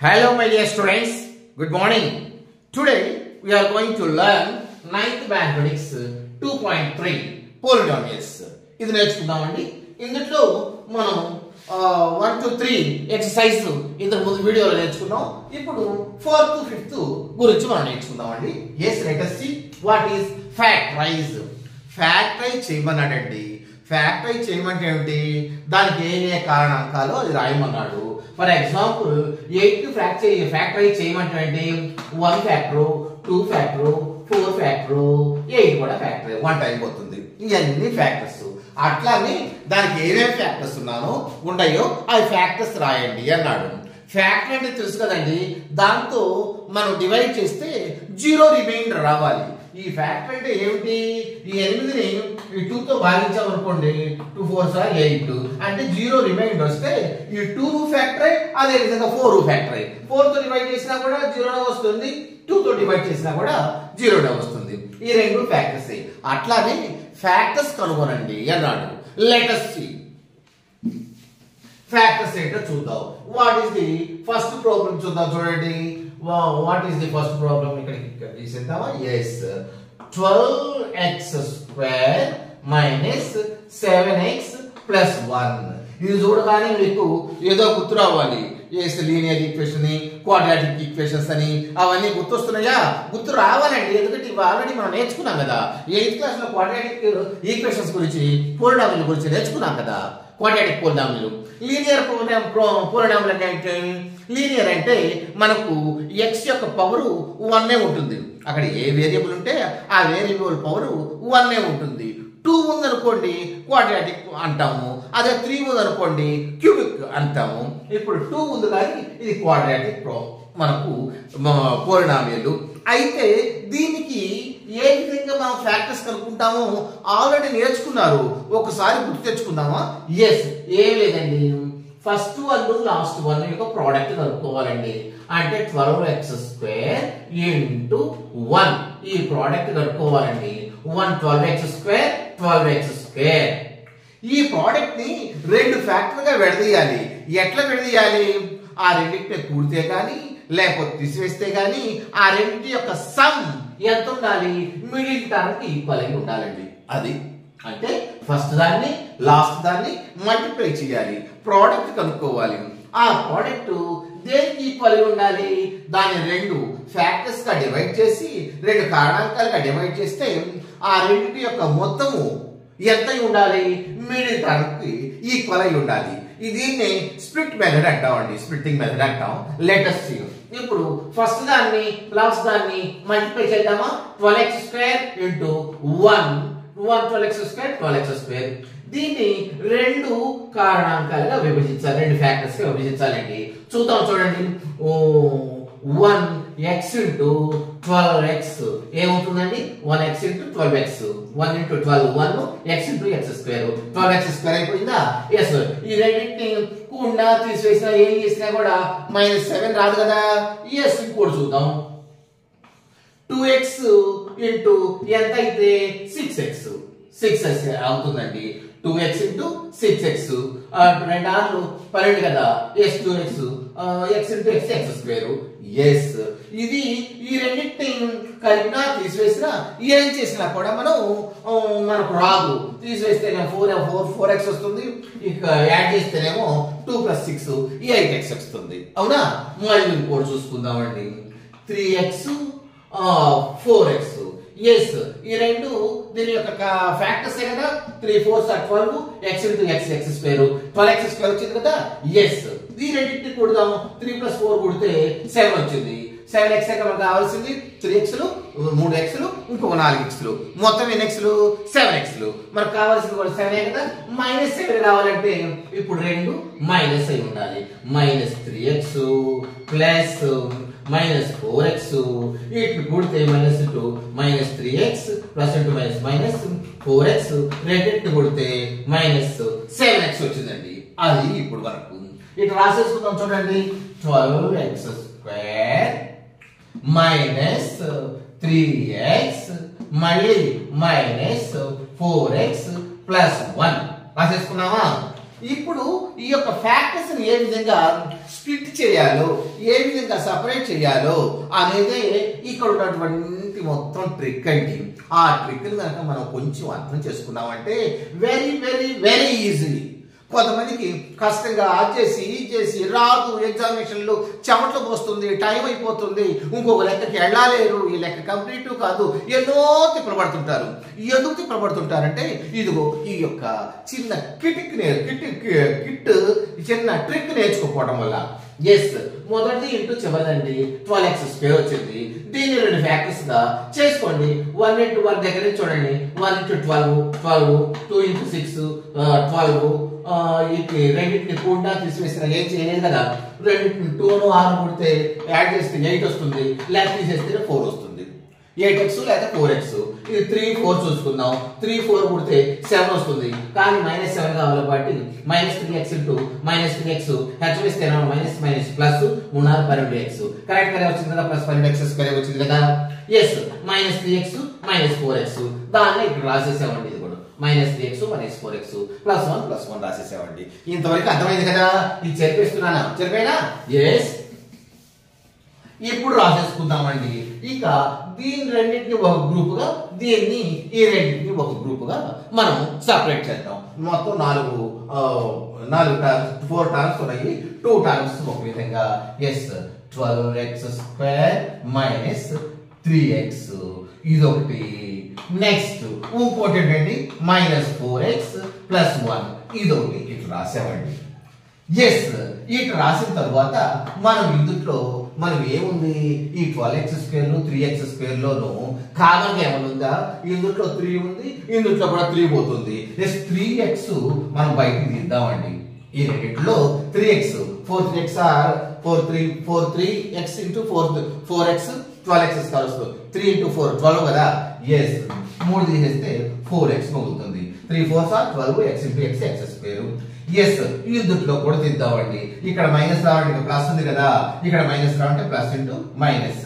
Hello my dear students, good morning. Today we are going to learn 9th mathematics 2.3 polynomials. ఇది నేర్చుకుందామండి. ఇందులో మనం 1 to 3 exercise ఇంతకు ముందు వీడియోలో నేర్చుకున్నాం. ఇప్పుడు 4th to 5th గురించి మనం నేర్చుకుందామండి. Yes, let us see what is factorize. Factorize చేయమన్నాడండి. ఫ్యాక్టరైజ్ చేయమంటే ఏమిటి, దానికి ఏ కారణాంకాలు అది రాయమన్నాడు. ఫర్ ఎగ్జాంపుల్ 8 ఫ్యాక్టరైజ్ చేయమంటే ఏంటి, 1 ఫ్యాక్టర్ 2 ఫ్యాక్టర్ 4 ఫ్యాక్టర్ 8 కూడా ఫ్యాక్టర్ 1 టైం పోతుంది. ఇవన్నీ ఫ్యాక్టర్స్. అట్లానే దానికి ఏమేమి ఫ్యాక్టర్స్ ఉన్నాయో అవి ఫ్యాక్టర్స్ రాయండి అన్నాడు. ఫ్యాక్టర్ అంటే తెలుసు కదండి, దాంతో మనం డివైడ్ చేస్తే 0 రిమైండర్ రావాలి. ఈ ఫ్యాక్టర్ అంటే ఏమిటి, ఈ 8ని ఈ 2 తో భాగించామనుకోండి, 2 4 8 అంటే 0 రిమైండర్ వస్తే ఈ 2 ఫ్యాక్టర్ అదే విధంగా 4 ఫ్యాక్టర్ 4 తో డివైడ్ చేసినా కూడా 0 వస్తుంది, 2 తో డివైడ్ చేసినా కూడా 0 వస్తుంది. ఈ రెండు ఫ్యాక్టర్స్. అట్లానే ఫ్యాక్టర్స్ కనుగొనండి అన్నాడు. లెట్ us see ఫ్యాక్టర్స్ ఏంటో చూద్దాం. What is the first problem చూద్దాం. చూడండి, what is the first problem, ఇక్కడ తీసేద్దామా. yes, 12x square minus 7x plus 1. ఇది చూడగానే మీకు ఏదో గుర్తు రావాలి. Yes, linear equation, quadratic equations అని అవన్నీ గుర్తొస్తున్నాయా? గుర్తు రావాలండి, ఎందుకంటే ఇవి ఆల్రెడీ మనం నేర్చుకున్నాం కదా. 8th క్లాస్ లో క్వాడ్రాటిక్ ఈక్వేషన్స్ గురించి, పోలినామిల్ గురించి నేర్చుకున్నాం కదా. క్వాడ్రాటిక్ పోలినామిల్, లీనియర్ పోలినామిల్ అంటే లీనియర్ అంటే మనకు x యొక్క పవర్ 1 ఉంటుంది. అక్కడ ఏ వేరియబుల్ ఉంటే ఆ వేరియబుల్ పవర్ 1 ఉంటుంది. 2 ఉందనుకోండి క్వాడ్రాటిక్ అంటాము, అదే 3 ఉందనుకోండి క్యూబిక్ అంటాము. ఇప్పుడు 2 ఉంది కానీ ఇది క్వాడ్రాటిక్ మనకు పోలినామిల్. అయితే దీనికి ఏ విధంగా మనం ఫ్యాక్టర్స్ కనుక్కుంటామో ఆల్రెడీ నేర్చుకున్నారు, ఒకసారి గుర్తు తెచ్చుకుందామా. ఎస్, ఏం లేదండి, ఫస్ట్ 1 లాస్ట్ 1 యొక్క ప్రోడక్ట్ కనుక్కోవాలండి. అంటే 12x స్క్వేర్ ఇంటూ 1 ఈ ప్రోడక్ట్ కనుక్కోవాలండి. 1 12x స్క్వేర్ 12x స్క్వేర్. ఈ ప్రోడక్ట్ ని రెండు ఫ్యాక్టర్ గా విడదీయాలి. ఎట్లా విడదీయాలి, ఆ రెండింటిని కూడితే గాని లేకపోతే తీసివేస్తే గాని ఆ రెండింటి యొక్క సమ్ ఎంత ఉండాలి, మిడిల్ టర్మ్ కి ఈక్వల్ అయి ఉండాలండి. అది అంటే ఫస్ట్ దాన్ని లాస్ట్ దాన్ని మల్టిప్లై చేయాలి, ప్రోడక్ట్ కనుక్కోవాలి. ఆ ప్రోడక్ట్ దేనికి ఈక్వల్ అయి ఉండాలి, దాన్ని రెండు ఫ్యాక్టర్స్ గా డివైడ్ చేసి రెండు కారణాంకాలుగా డివైడ్ చేస్తే ఆ రెండింటి యొక్క మొత్తము ఎంత ఉండాలి, మిడిల్ టర్మ్ కి ఈక్వల్ అయి ఉండాలి. దీన్ని స్ప్లిట్ మెథడ్ అంటామండి, స్ప్లిట్టింగ్ మెథడ్ అంటాం. Let us see. ఇప్పుడు ఫస్ట్ దాన్ని లాస్ట్ దాన్ని మల్టిప్లై చేద్దామా. 12x square into 1 12x square 12x square. దీన్ని రెండు కారణాంకాలుగా విభజించాలి, రెండు ఫ్యాక్టర్స్ గా విభజించాలండి. చూద్దాం, చూడండి. 1x ఇంటూ 12x ఏమవుతుందండి, 1x into 12x 1 into 12 1 x into x square 12x square అయిపోయిందా. ఎస్, ఈ రెండింటిని కూడా తీసివేసినా ఏం చేసినా కూడా -7 రాదు కదా. ఎస్, ఇంకోటి చూద్దాం. 2x ఇంటూ ఎంత అయితే 6x అవుతుందండి. 2x ఇంటూ 6x 2 ఆర్లు 12 కదా. Yes, 2x x into x square. Yes, ఇది ఈ రెండింటిని కలిపినా తీసివేసినా ఏం చేసినా కూడా మనకు రాదు. తీసివేస్తే 4x వస్తుంది, ఇక యాడ్ చేస్తేనేమో 2 + 6 8x వస్తుంది. అవునా. మళ్ళీ ఇంకోటి చూసుకుందామండి. 3x 4x. ఎస్, ఈ రెండు దీని యొక్క ఫ్యాక్టర్స్ కదా. 3 4 12 x into x square 12x square వచ్చింది కదా. ఎస్, ఈ రెండింటిని కూడదాము. 3 + 4 కూడితే 7 వచ్చింది. 7x మనకు కావాల్సింది 3x 3x ఇంకో 4x, మొత్తం ఎన్ని x 7x. మనకు కావాల్సింది కూడా 7 కదా. -7 కావాలంటే ఇప్పుడు రెండు మైనస్ అయి ఉండాలి. -3x ప్లస్ -4x వీటిని కూడితే -2 -3x ప్లస్ ఇంటూ -4x రెండింటిని కూడితే -7x వచ్చిందండి. అది ఇప్పుడు వరకు ఇటు రాసేసుకుందాం. చూడండి, 12x స్క్వేర్ మైనస్ 3x మళ్ళీ -4x ప్లస్ 1 రాసేసుకున్నామా. ఇప్పుడు ఈ యొక్క ఫ్యాక్టర్స్ ని ఏ విధంగా స్ప్లిట్ చేయాలో, ఏ విధంగా సపరేట్ చేయాలో అనేది ఇక్కడ ఉన్నటువంటి మొత్తం ట్రిక్ అండి. ఆ ట్రిక్ కనుక మనం కొంచెం అర్థం చేసుకున్నామంటే వెరీ వెరీ వెరీ ఈజీ. కొంతమందికి కష్టంగా చేసి రాదు, ఎగ్జామినేషన్లో చెమటలు పోస్తుంది, టైం అయిపోతుంది, ఇంకొక లెక్కకి వెళ్ళలేరు, ఈ లెక్క కంప్లీట్ కాదు, ఎన్నో తిప్పబడుతుంటారు. ఎందుకు తిప్పబడుతుంటారంటే ఇదిగో ఈ యొక్క చిన్న కిట్ చిన్న ట్రిక్ నేర్చుకోకపోవడం వల్ల. ఎస్, మొదటి ఇంటూ చివరిదండి 12x² వచ్చింది. దీన్ని 2 ఫ్యాక్టర్స్ గా చేసుకోండి. 1 into 1 దగ్గర నుంచి చూడండి. 1 into 12 12, 2 into 6 12. రెండింటిని కూడా తీసివేసిన ఏం చేయలేదు కదా. రెండింటిని 2 6 కొడితే యాడ్ చేస్తే 8 వస్తుంది, లేక తీసేస్తే 4 వస్తుంది. 8x లేదా 4x. ఇది 3 4 చూసుకుందాం. 3 4 కొడితే 7 వస్తుంది, కానీ -7 కావాలి కాబట్టి -3x ఇంటూ -3x హెచ్ వేస్తే ప్లస్ 12x. కరెక్ట్ గా వచ్చింది కదా, ప్లస్ 12x² వచ్చింది కదా. ఎస్, -3x -4x దాన్ని ఇక్కడ రాసేసామండి. ఇది కూడా -3x -4x +1 రాసేసామండి. ఇంతవరకు అర్థమైంది కదా. ఇది చెరిపేస్తున్నానా? చెరిపేనా? ఎస్. ఇప్పుడు రాసేసుకుందామండి. ఇక దీని రెండింటిని ఒక గ్రూప్ గా, దీన్ని ఈ రెండింటిని ఒక గ్రూప్ గా మనం సపరేట్ చేద్దాం. మొత్తం 4 టర్మ్స్ ఉన్నాయి. 2 టర్మ్స్ ఒక విధంగా. ఎస్, 12x² - 3x ఇదొకటి. నెక్స్ట్ ఇంకోటి ఏంటండి, -4x + 1 ఇదొకటి. ఇట్లా రాసామండి. ఎస్, ఇట్లా రాసిన తర్వాత మనం ఇందులో ఏముంది, ఈ 12x² 3x² లోను కామన్ గా ఏమనుందా, ఇందులో 3 ఉంది, ఇందులో కూడా 3 పోతుంది. 3x మనం బయటికి తీద్దామండి. ఈ రెండిట్లో 3x 4 3x into 4x 12x వస్తుంది. 3 into 4 12 కదా. ఎస్, 3 తీసేస్తే 4x మిగులుతుంది. 3 4 12 x into x x². Yes, ఇందులో కూడా తీద్దామండి. ఇక్కడ మైనస్ రావాలంటే ప్లస్ ఉంది కదా, ఇక్కడ మైనస్ రావాలంటే ప్లస్ ఇంటూ మైనస్.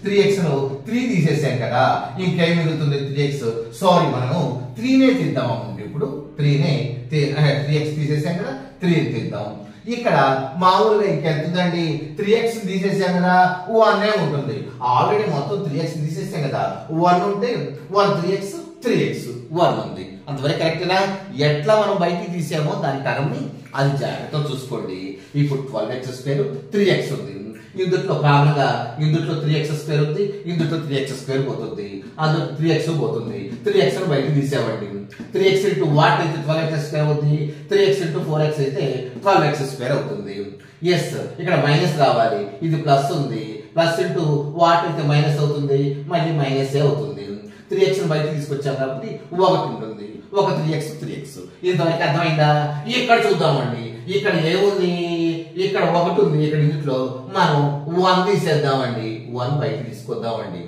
3x ను 3 తీసేసాం కదా, ఇంకేం మిగులుతుంది 3x. సారీ, మనము 3నే తీద్దామండి. ఇప్పుడు 3x తీసేసాం కదా, 3 తీద్దాం. ఇక్కడ మామూలుగా ఇంకెంత ఉందండి, 3x తీసేసాం కదా, 1 ఉంటుంది. ఆల్రెడీ మొత్తం 3x తీసేసాం కదా, 1 ఉంటే 1 3x 1 ఉంది. అంతవరకు కరెక్టేనా? ఎట్లా మనం బయటికి తీసామో దాని టర్మ్ ని అది జాగ్రత్తగా చూసుకోండి. ఇప్పుడు 12x² 3x ఉంది. ఇందులో కామన్గా ఇందులో 3x² ఉంది, ఇందులో 3x² పోతుంది, అందులో 3x పోతుంది. 3x బయటికి తీసామండి. 3x into వాట్ అయితే 12x² అవుతుంది, 3x into 4x అయితే 12x² అవుతుంది. ఎస్, ఇక్కడ మైనస్ రావాలి, ఇది ప్లస్ ఉంది, ప్లస్ ఇంటూ వాట్ అయితే మైనస్ అవుతుంది, మళ్ళీ మైనస్ అవుతుంది. 3x బయటికి తీసుకొచ్చాం కాబట్టి 1 ఉంటుంది, ఒక 3x. ఇంతవరకు అర్థమైందా? ఇక్కడ చూద్దామండి. ఇక్కడ ఏముంది, ఇక్కడ 1 ఉంది, ఇక్కడ ఇంట్లో మనం 1 తీసేద్దామండి. 1 బయటికి తీసుకొద్దామండి.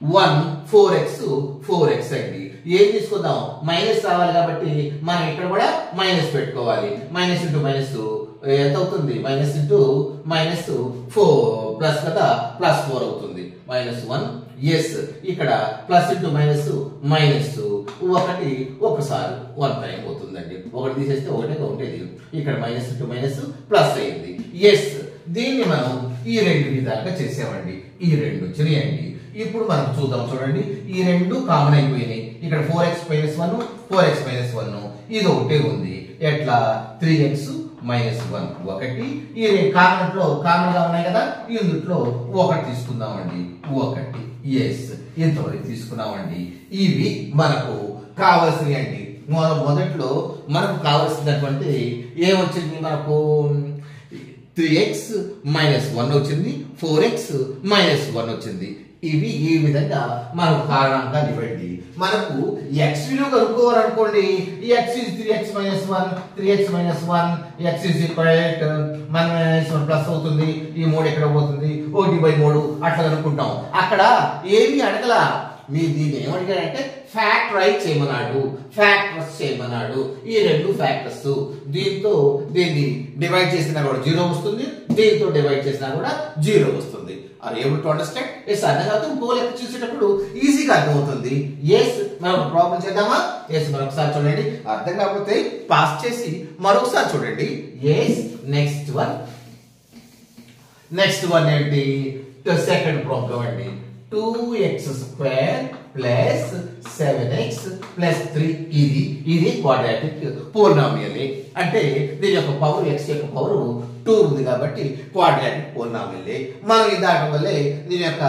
1 4x అండి. ఏం తీసుకుందాం, మైనస్ రావాలి కాబట్టి మనం ఇక్కడ కూడా మైనస్ పెట్టుకోవాలి. మైనస్ ఇంటూ మైనస్ ఎంత అవుతుంది, -4 ప్లస్ కదా, +4 అవుతుంది. -1. ఎస్, ఇక్కడ ప్లస్ ఇంటూ మైనస్ ఒకసారి 1 టైం అవుతుందండి. 1 తీసేస్తే 1 ఉండేది, ఇక్కడ మైనస్ ఇంటూ మైనస్ ప్లస్ అయింది. ఎస్, దీన్ని మనం ఈ 2 విధాలుగా చేసామండి. ఈ 2 వచ్చినాయండి. ఇప్పుడు మనం చూద్దాం. చూడండి, ఈ 2 కామన్ అయిపోయినాయి. ఇక్కడ 4x - 1 ఇది ఒకటే ఉంది. ఎట్లా, 3x - 1 ఒకటి. ఈ కామన్ గా ఉన్నాయి కదా, ఇందులో 1 తీసుకుందామండి. 1. ఎస్, ఇంతవరకు తీసుకున్నామండి. ఇవి మనకు కావాల్సినవి అండి. మొదట్లో మనకు కావాల్సినటువంటి ఏమొచ్చింది, మనకు 3x - 1 వచ్చింది, 4x - 1 వచ్చింది. ఇవి ఈ విధంగా మనకు కారణాంకాలు ఇవ్వండి. మనకు x విలువ కనుక్కోవాలనుకోండి, ఈ x is 3x - 1 3x - 1 x is equal to -1 plus అవుతుంది. ఈ 3 ఎక్కడ పోతుంది, 1/3 అట్లా కనుక్కుంటాం. అక్కడ ఏమి అడగలా, మీ దీన్ని ఏమడిగాడంటే ఫ్యాక్టరైజ్ చేయమన్నాడు, ఫ్యాక్టర్స్ చేయమన్నాడు. ఈ 2 ఫ్యాక్టర్స్, దీన్ని డివైడ్ చేసినా కూడా 0 వస్తుంది, దీంతో డివైడ్ చేసినా కూడా 0 వస్తుంది. Are able to understand? Yes, అర్థం కాదు. ఇంకో లెక్క చూసేటప్పుడు ఈజీగా అర్థమవుతుంది. ఎస్, మనం ప్రాబ్లం చేద్దామా? ఎస్, మరొకసారి చూడండి. అర్థం కాకపోతే పాస్ చేసి మరొకసారి చూడండి. ఎస్, నెక్స్ట్ వన్ ఏంటి? సెకండ్ ప్రాబ్లం అండి. 2x square plus 7x plus 3 ఇది క్వాడ్రాటిక్ పోలినామియల్. అంటే దీని యొక్క పవర్ x యొక్క పవర్ 2 ఉంది కాబట్టి క్వాడ్రాటిక్ పోలినామియల్. మనం ఈ దాటం వల్లే దీని యొక్క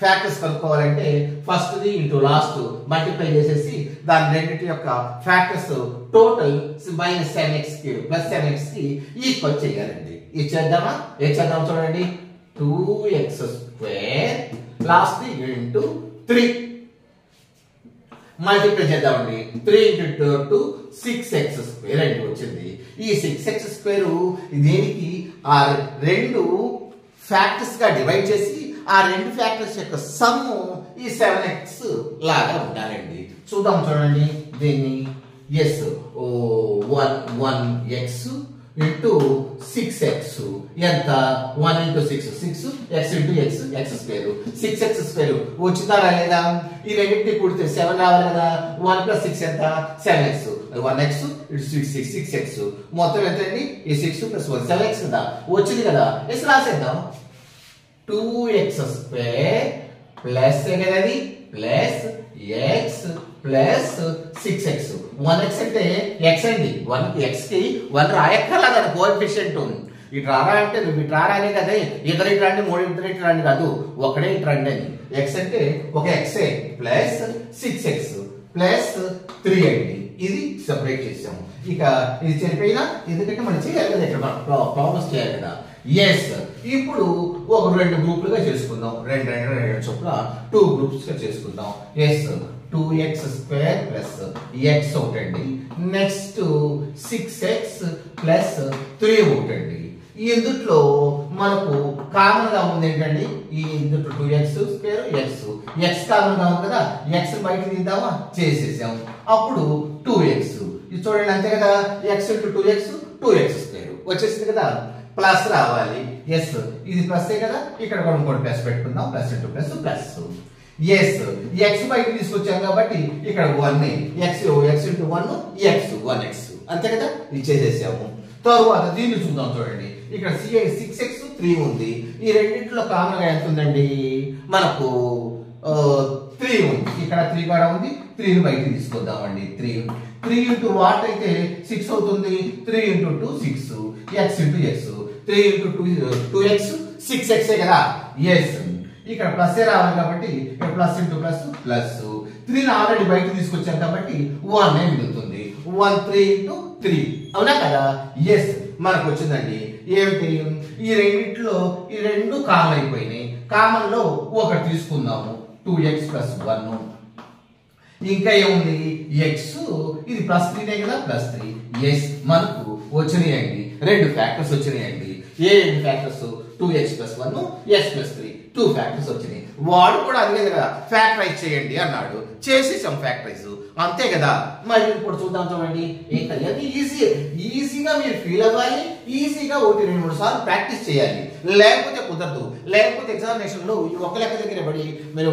ఫ్యాక్టర్స్ కనుక్కోవాలంటే first the into last multiply చేసేసి దాని రెండింటి యొక్క ఫ్యాక్టర్స్ టోటల్ -7x కి ప్లస్ 7x కి ఈక్వల్ చేయాలండి. ఇది చేద్దామా? ఏం చేద్దాం చూడండి. 2x square last the into 3 multiply చేద్దామండి. 3 ఇంటూ 2 6x స్క్వేర్ అని వచ్చింది. ఈ 6x స్క్వేర్ దేనికి ఆ రెండు ఫ్యాక్టర్స్ గా డివైడ్ చేసి ఆ రెండు ఫ్యాక్టర్స్ యొక్క సమ్ ఈ 7x లాగా ఉండాలండి. చూద్దాం చూడండి దీన్ని. ఎస్, 1x ఇంటూ 6x ఎంత? 1 into 6 6x into x square 6x square వచ్చిందా రాలేదా? ఈ రెండింటిని కూడితే 7 రావాలి కదా. 1 ప్లస్ 6 ఎంత? 7x. 1x ఇటు 6x మొత్తం ఎంత అండి? ఈ 6 ప్లస్ 1 7x కదా వచ్చింది కదా. ఎస్, రాసేద్దాం. 2x స్క్వేర్ ప్లస్ కదది plus x plus 6x. 1x అంటే x అండి. 1 x కి 1 రాయక్కర్లేదు, అది కోఎఫిషియంట్. ఇటు రారా అంటే నువ్వు ఇటు రారానే కదా. ఇద్దరు ఇటు రండి, మూడు ఇద్దరు ఇటు రండి కాదు, ఒకడే ఇటు రండి అని. x అంటే ఒక x ప్లస్ 6x ప్లస్ 3 అండి. ఇది సెపరేట్ చేసాము. ఇక ఇది చనిపోయినా ఎందుకంటే మనం చేయాలి కదా, ఇక్కడ ప్రాబ్లమ్స్ చేయాలి కదా. ఎస్, ఇప్పుడు ఒక రెండు గ్రూపులుగా చేసుకుందాం. రెండు చొప్పున 2 గ్రూప్స్ గా చేసుకుందాం. Yes, 2x square plus x ఒకటండి. నెక్స్ట్ 6x ప్లస్ 3 ఒకటండి. ఇందుట్లో మనకు కామన్ గా ఉంది ఏంటండి? ఈ ఇందుట్లో 2x స్క్వేర్ x కామన్ గా ఉంది కదా. x బయట తీద్దామా? చేసేసాము. అప్పుడు 2x ఇది చూడండి అంతే కదా. x ఇంటూ 2x స్క్వేర్ వచ్చేసింది కదా. ప్లస్ రావాలి. ఎస్, ఇది ప్లస్ కదా. ఇక్కడ కూడా ఇంకోటి ప్లస్ పెట్టుకుందాం. Plus into plus plus. Yes, x బయట తీసుకొచ్చాం కాబట్టి ఇక్కడ 1 x ఇంటూ 1 1x అంతే కదా. ఇది చేసేసాము. తరువాత దీన్ని చూద్దాం చూడండి. ఇక్కడ 6x 3 ఉంది. ఈ రెండింటిలో కామన్ గా ఎంత ఉందండి? మనకు 3 ఉంది. ఇక్కడ 3 కూడా ఉంది. 3ని బయటికి తీసుకొద్దామండి. 3 ఇంటూ వాట్ అయితే 6 అవుతుంది. 3 into 2 6 x into x 3 into 2x 6x కదా. ఎస్, ఇక్కడ ప్లస్ రావాలి కాబట్టి ఇక్కడ ప్లస్ ఇంటూ ప్లస్ ప్లస్. 3ని ఆల్రెడీ బయట తీసుకొచ్చాం కాబట్టి 1 మిగులుతుంది. 1 3 ఇంటూ 3 అవునా కదా. ఎస్, మనకు వచ్చిందండి. ఏమిటి? ఈ రెండింటిలో ఈ రెండు కామన్ అయిపోయినాయి. కామన్ లో ఒకటి తీసుకుందాము. 2x plus 1. ఇంకా ఏముంది? x ఇది ప్లస్ 3 కదా. ప్లస్ 3. ఎస్, మనకు వచ్చినాయండి. రెండు ఫ్యాక్టర్స్ వచ్చినాయండి. ఏ రెండు factors? 2x plus 1 x plus 3 2 factors వచ్చినాయి. వాడు కూడా అదే కదా ఫ్యాక్టరైజ్ చేయండి అన్నాడు. చేసేసాం ఫ్యాక్టరైజ్ అంతే కదా. మరి ఇప్పుడు చూద్దాం చూడండి. ఇంకా ఈజీగా మీరు ఫీల్ అవ్వాలి. ఈజీగా 1-2-3 సార్లు ప్రాక్టీస్ చేయాలి. లేకపోతే కుదరదు. లేకపోతే ఎగ్జామినేషన్ లో ఒక లెక్క దగ్గర పడి మీరు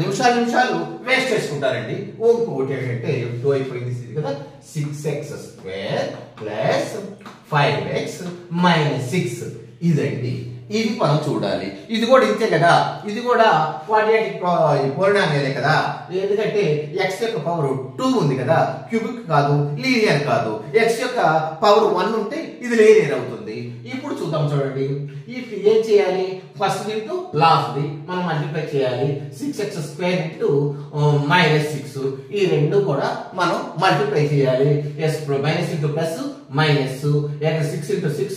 నిమిషాలు వేస్ట్ చేసుకుంటారండి. ఇంకొకటి ఏంటంటే 2 అయిపోయింది కదా. 6x square plus 5x minus 6 ఇదండి. ఇది మనం చూడాలి. ఇది కూడా ఇంతే కదా. ఇది కూడా క్వాడ్రాటిక్ పోలినామియలే కదా. ఎందుకంటే x యొక్క పవర్ 2 ఉంది కదా. క్యూబిక్ కాదు, లీనియర్ కాదు. x యొక్క పవర్ 1 ఉంటే ఇది లీనియర్ అవుతుంది. ఇప్పుడు చూద్దాం చూడండి. ఇప్పుడు ఏం చేయాలి? ఫస్ట్ ఇంటూ లాస్ట్ ది మనం మల్టిప్లై చేయాలి. 6x స్క్వేర్ ఇంటూ -6 ఈ రెండు కూడా మనం మల్టిప్లై చేయాలి. Minus into plus minus 6 into 6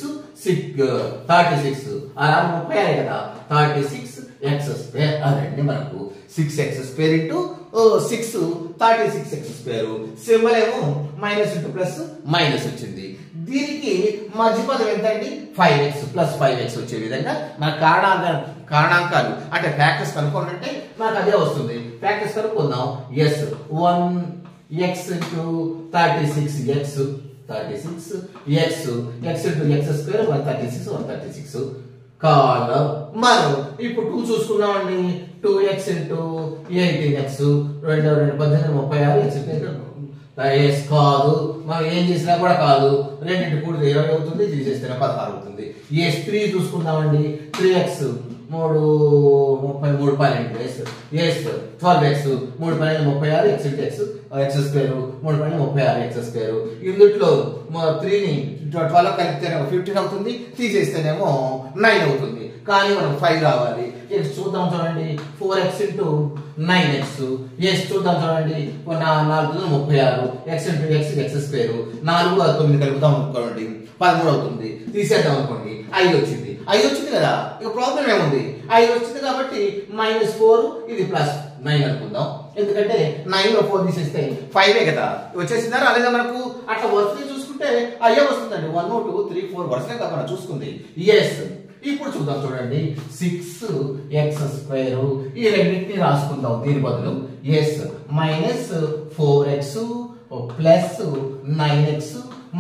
36 అలా 36 కదా. 36x స్క్వేర్ అదండి మనకు 6x square into 6 36x square. Symbol ఏమో మైనస్ ఇంటూ ప్లస్ మైనస్ వచ్చింది. దీనికి మధ్య పదం ఎంత అండి? 5x ప్లస్ 5x వచ్చే విధంగా మన కారణాంకాలు అంటే ఫ్యాక్టర్స్ కనుక్కోవాలంటే మనకు అదే వస్తుంది. ఫ్యాక్టర్స్ కనుక్కుందాం. Yes, 1x into 36x into x square 136 కాలం మనం ఇప్పుడు 2 చూసుకున్నామండి 2x ఇంటూ 18x 2 18 36 x కాదు మనం ఏం చేసినా కూడా కాదు రెండింటి కూడా 20 అవుతుంది తీసేస్తేనే 16 అవుతుంది ఎస్ 3 చూసుకుందామండి 3x 3 33 12 yes 12x 3 36 x into x square 3 36 x square ఇందులో 3 ని 12 కలిపితేనే 15 అవుతుంది తీసేస్తేనేమో 9 అవుతుంది కానీ మనం 5 రావాలి x చూద్దాం చూడండి 4x ఇంటూ 9x s చూద్దాం చూడండి 4 36 x ఇంటూ x స్క్వేర్ 4 9 కలుపుతాం అనుకోండి 13 అవుతుంది తీసేద్దాం అనుకోండి 5 వచ్చింది 5 వచ్చింది కదా ఇక ప్రాబ్లం ఏముంది 5 వచ్చింది కాబట్టి -4 ఇది +9 అనుకుందాం ఎందుకంటే 9 లో 4 తీసేస్తే 5 కదా వచ్చేసిందా రాలేదా మనకు అట్లా వరుసగా చూసుకుంటే అయ్యే వస్తుందండి 1 2 3 4 వరుసగా కదా మనం చూసుకుంది ఎస్ ఇప్పుడు చూద్దాం చూడండి 6x స్క్వేర్ ఈ రెండింటిని రాసుకుందాం దీని బదులు ఎస్ -4x ప్లస్ 9x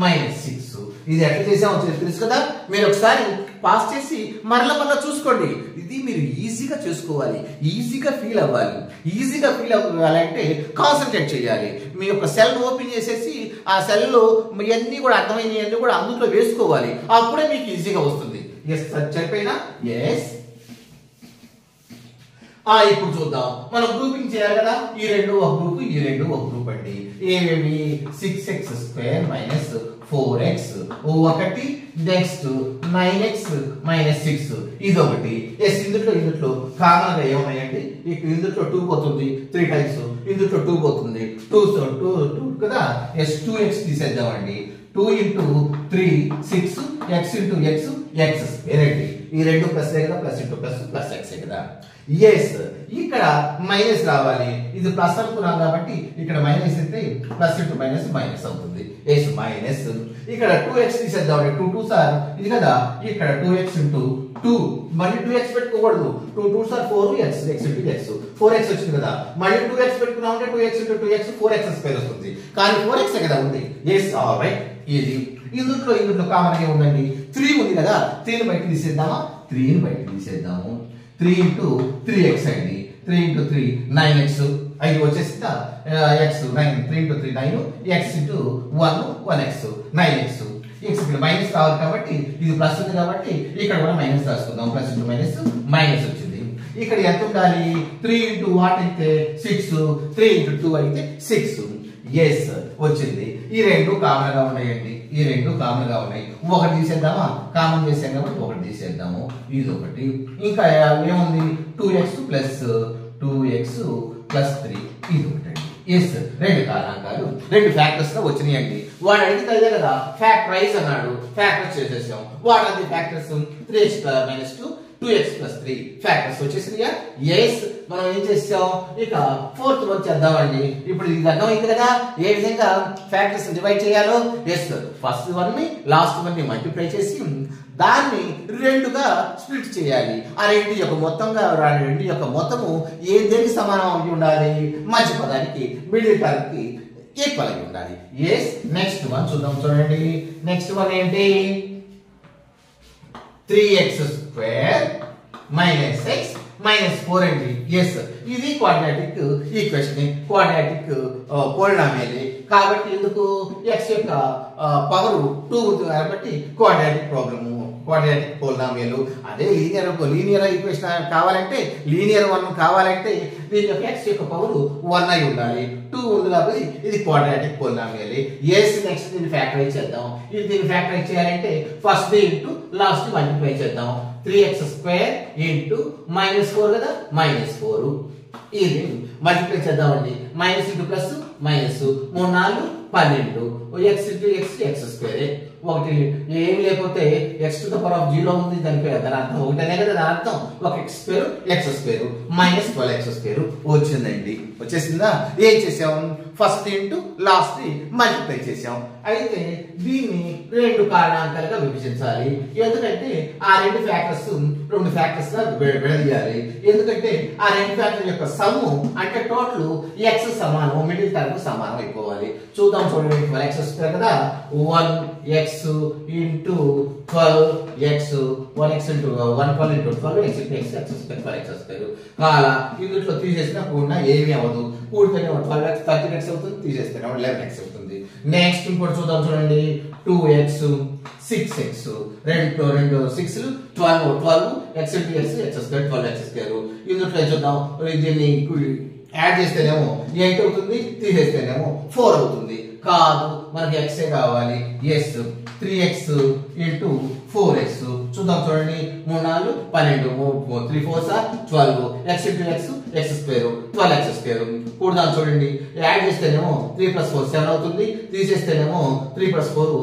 -6 ఇది ఎట్లా చేసామో తెలుసు కదా మీరు ఒకసారి పాస్ చేసి మరలా చూసుకోండి ఇది మీరు ఈజీగా చేసుకోవాలి ఈజీగా ఫీల్ అవ్వాలి ఈజీగా ఫీల్ అవ్వాలంటే కాన్సన్ట్రేట్ చేయాలి మీ యొక్క సెల్ ఓపెన్ చేసేసి ఆ సెల్లో ఇవన్నీ కూడా అర్థమైనవన్నీ కూడా అందులో వేసుకోవాలి అప్పుడే మీకు ఈజీగా వస్తుంది ఎస్ సరిపోయినా ఎస్ ఇప్పుడు చూద్దాం మనం గ్రూపింగ్ చేయాలి కదా ఈ రెండు ఒక గ్రూప్ ఈ రెండు ఒక గ్రూప్ అండి ఏవేవి 6x స్క్వేర్ -4x ఒకటి నెక్స్ట్ 9x -6 ఇది ఒకటి ఎస్ ఇందులో కామన్ గా ఏమన్నాయండి ఇందులో 2 పోతుంది 3 టైమ్స్ ఇందులో 2 పోతుంది 2 కదా ఎస్ 2x తీసేద్దామండి 2 into 3 6 x into x square ఈ రెండు ప్లస్ కదా ప్లస్ ఇంటూ ప్లస్ x కదా ఎస్ ఇక్కడ మైనస్ రావాలి ఇది ప్లస్ అనుకున్నాం కాబట్టి ఇక్కడ మైనస్ అయితే ప్లస్ ఇంటూ మైనస్ అవుతుంది ఎస్ మైనస్ ఇక్కడ 2x తీసేద్దాం 2 2 సార్ ఇది కదా ఇక్కడ 2x ఇంటూ 2 మళ్ళీ 2x పెట్టుకోకూడదు 2 2 sir 4x into x 4x వచ్చింది కదా మళ్ళీ 2x పెట్టుకున్నామంటే 2x into 2x 4x square వస్తుంది కానీ 4x కదా ఉంది ఎస్ ఆల్రైట్ ఇది ఇందులో కామన్ గా ఉందండి 3 ఉంది కదా 3 ని బయట తీసేద్దామా 3 ని బయట తీసేద్దాము 3 ఇంటూ 3x అండి 3 ఇంటూ 3 9x 5 వచ్చేసిందా x 9 3 into 3 9 x into 1x 9x x ఇక్కడ మైనస్ కావాలి కాబట్టి ఇది ప్లస్ ఉంది కాబట్టి ఇక్కడ కూడా మైనస్ రాసుకుందాం ప్లస్ ఇంటూ మైనస్ వచ్చింది ఇక్కడ ఎంత ఉండాలి 3 ఇంటూ వాట్ అయితే 6 3 ఇంటూ 2 అయితే 6 ఎస్ వచ్చింది ఈ రెండు కామన్ గా ఉన్నాయండి ఈ రెండు కామన్ గా ఉన్నాయి ఒకటి తీసేద్దామా కామన్ చేసాం కాబట్టి ఒకటి తీసేద్దాము ఇది ఒకటి ఇంకా ఏముంది 2x ప్లస్ 2x ప్లస్ 3 ఇది ఒకటి ఎస్ రెండు కారణాలు రెండు ఫ్యాక్టర్స్ గా వచ్చినాయండి వాడు అడిగితే అదే కదా ఫ్యాక్టరైజ్ అన్నాడు ఫ్యాక్టర్స్ చేసేసాం what are the factors 3x - 2 2x + 3 factors వచ్చేసినాయా ఎస్ మనం ఏం చేసాం ఇక ఫోర్త్ వన్ చేద్దామండి ఇప్పుడు ఇది అర్థమైంది కదా ఏ విధంగా ఫ్యాక్టర్స్ డివైడ్ చేయాలో ఎస్ ఫస్ట్ వన్ ని లాస్ట్ వన్ ని మల్టిప్లై చేసి దాన్ని రెండుగా స్ప్లిట్ చేయాలి ఆ రెండు యొక్క మొత్తము ఏ దేనికి సమానం అయి ఉండాలి మధ్య పదానికి మిడిల్ టర్మ్ కి ఈక్వల్ అయి ఉండాలి ఎస్ నెక్స్ట్ వన్ చూద్దాం చూడండి నెక్స్ట్ వన్ ఏంటి 3x స్క్వేర్ -x -4 అండి ఎస్ ఇది క్వాడ్రాటిక్ ఈక్వేషన్ క్వాడ్రాటిక్ పోలినామియల్ కాబట్టి ఎందుకు x యొక్క పవర్ 2 ఉంది కాబట్టి క్వాడ్రాటిక్ పోలినామియల్ అదే లీనియర్ ఈక్వేషన్ కావాలంటే లీనియర్ 1 కావాలంటే దీని యొక్క x యొక్క పవర్ 1 అయి ఉండాలి 2 ఉంది కాబట్టి ఇది క్వాడ్రాటిక్ పోలినామియల్ ఎస్ నెక్స్ట్ దీన్ని ఫ్యాక్టరైజ్ చేద్దాం దీన్ని ఫ్యాక్టరైజ్ చేయాలంటే first the into last multiply చేద్దాం 3x స్క్వేర్ ఇంటూ -4 కదా -4 ఇది మల్టిప్లై చేద్దామండి minus into plus minus 3 4 12 x into x square ఒకటి ఏమి లేకపోతే x to the power of 0 ఉంది దాని అర్థం ఒకటనే కదా దాని అర్థం ఒక x స్క్వేర్ -12x స్క్వేర్ వచ్చిందండి వచ్చేసిందా ఏం చేసాం ఫస్ట్ ఇంటూ లాస్ట్ మల్టిప్లై చేసాం. అయితే దీన్ని రెండు కారణాంకాలుగా విభజించాలి. ఎందుకంటే ఆ రెండు ఫ్యాక్టర్స్ గా విడదీయాలి. ఎందుకంటే ఆ రెండు ఫ్యాక్టర్ యొక్క సమ్ము అంటే టోటల్ ఎక్స్ సమానం, మిడిల్ టర్మ్ సమానం అయిపోవాలి. చూద్దాం చూడండి. 12x వస్తుంది కదా, 1x into 12x 1x into 112 into 12 x into x x వస్తుంది 12x వస్తారు. కాలా ఇందులో తీసేసినా కూడా ఏమీ అవ్వదు. కూడితేనే 12x 13x అవుతుంది, తీసేస్తేనే 11x అవుతుంది. నెక్స్ట్ ఇంకోటి చూద్దాం చూడండి. 2x 6x రెండు 6లు 12 x into x x square 12x square. ఇందులో చూద్దాం. దీన్ని యాడ్ చేస్తేనేమో 8 అవుతుంది, తీసేస్తేనేమో 4 అవుతుంది. కాదు, మనకి x కావాలి. Yes 3x into 4x. చూద్దాం చూడండి. 3 4 12 3 4 12 x into x x square 12x square. కూడదాం చూడండి. యాడ్ చేస్తేనేమో 3 + 4 7 అవుతుంది, తీసేస్తేనేమో 3 + 4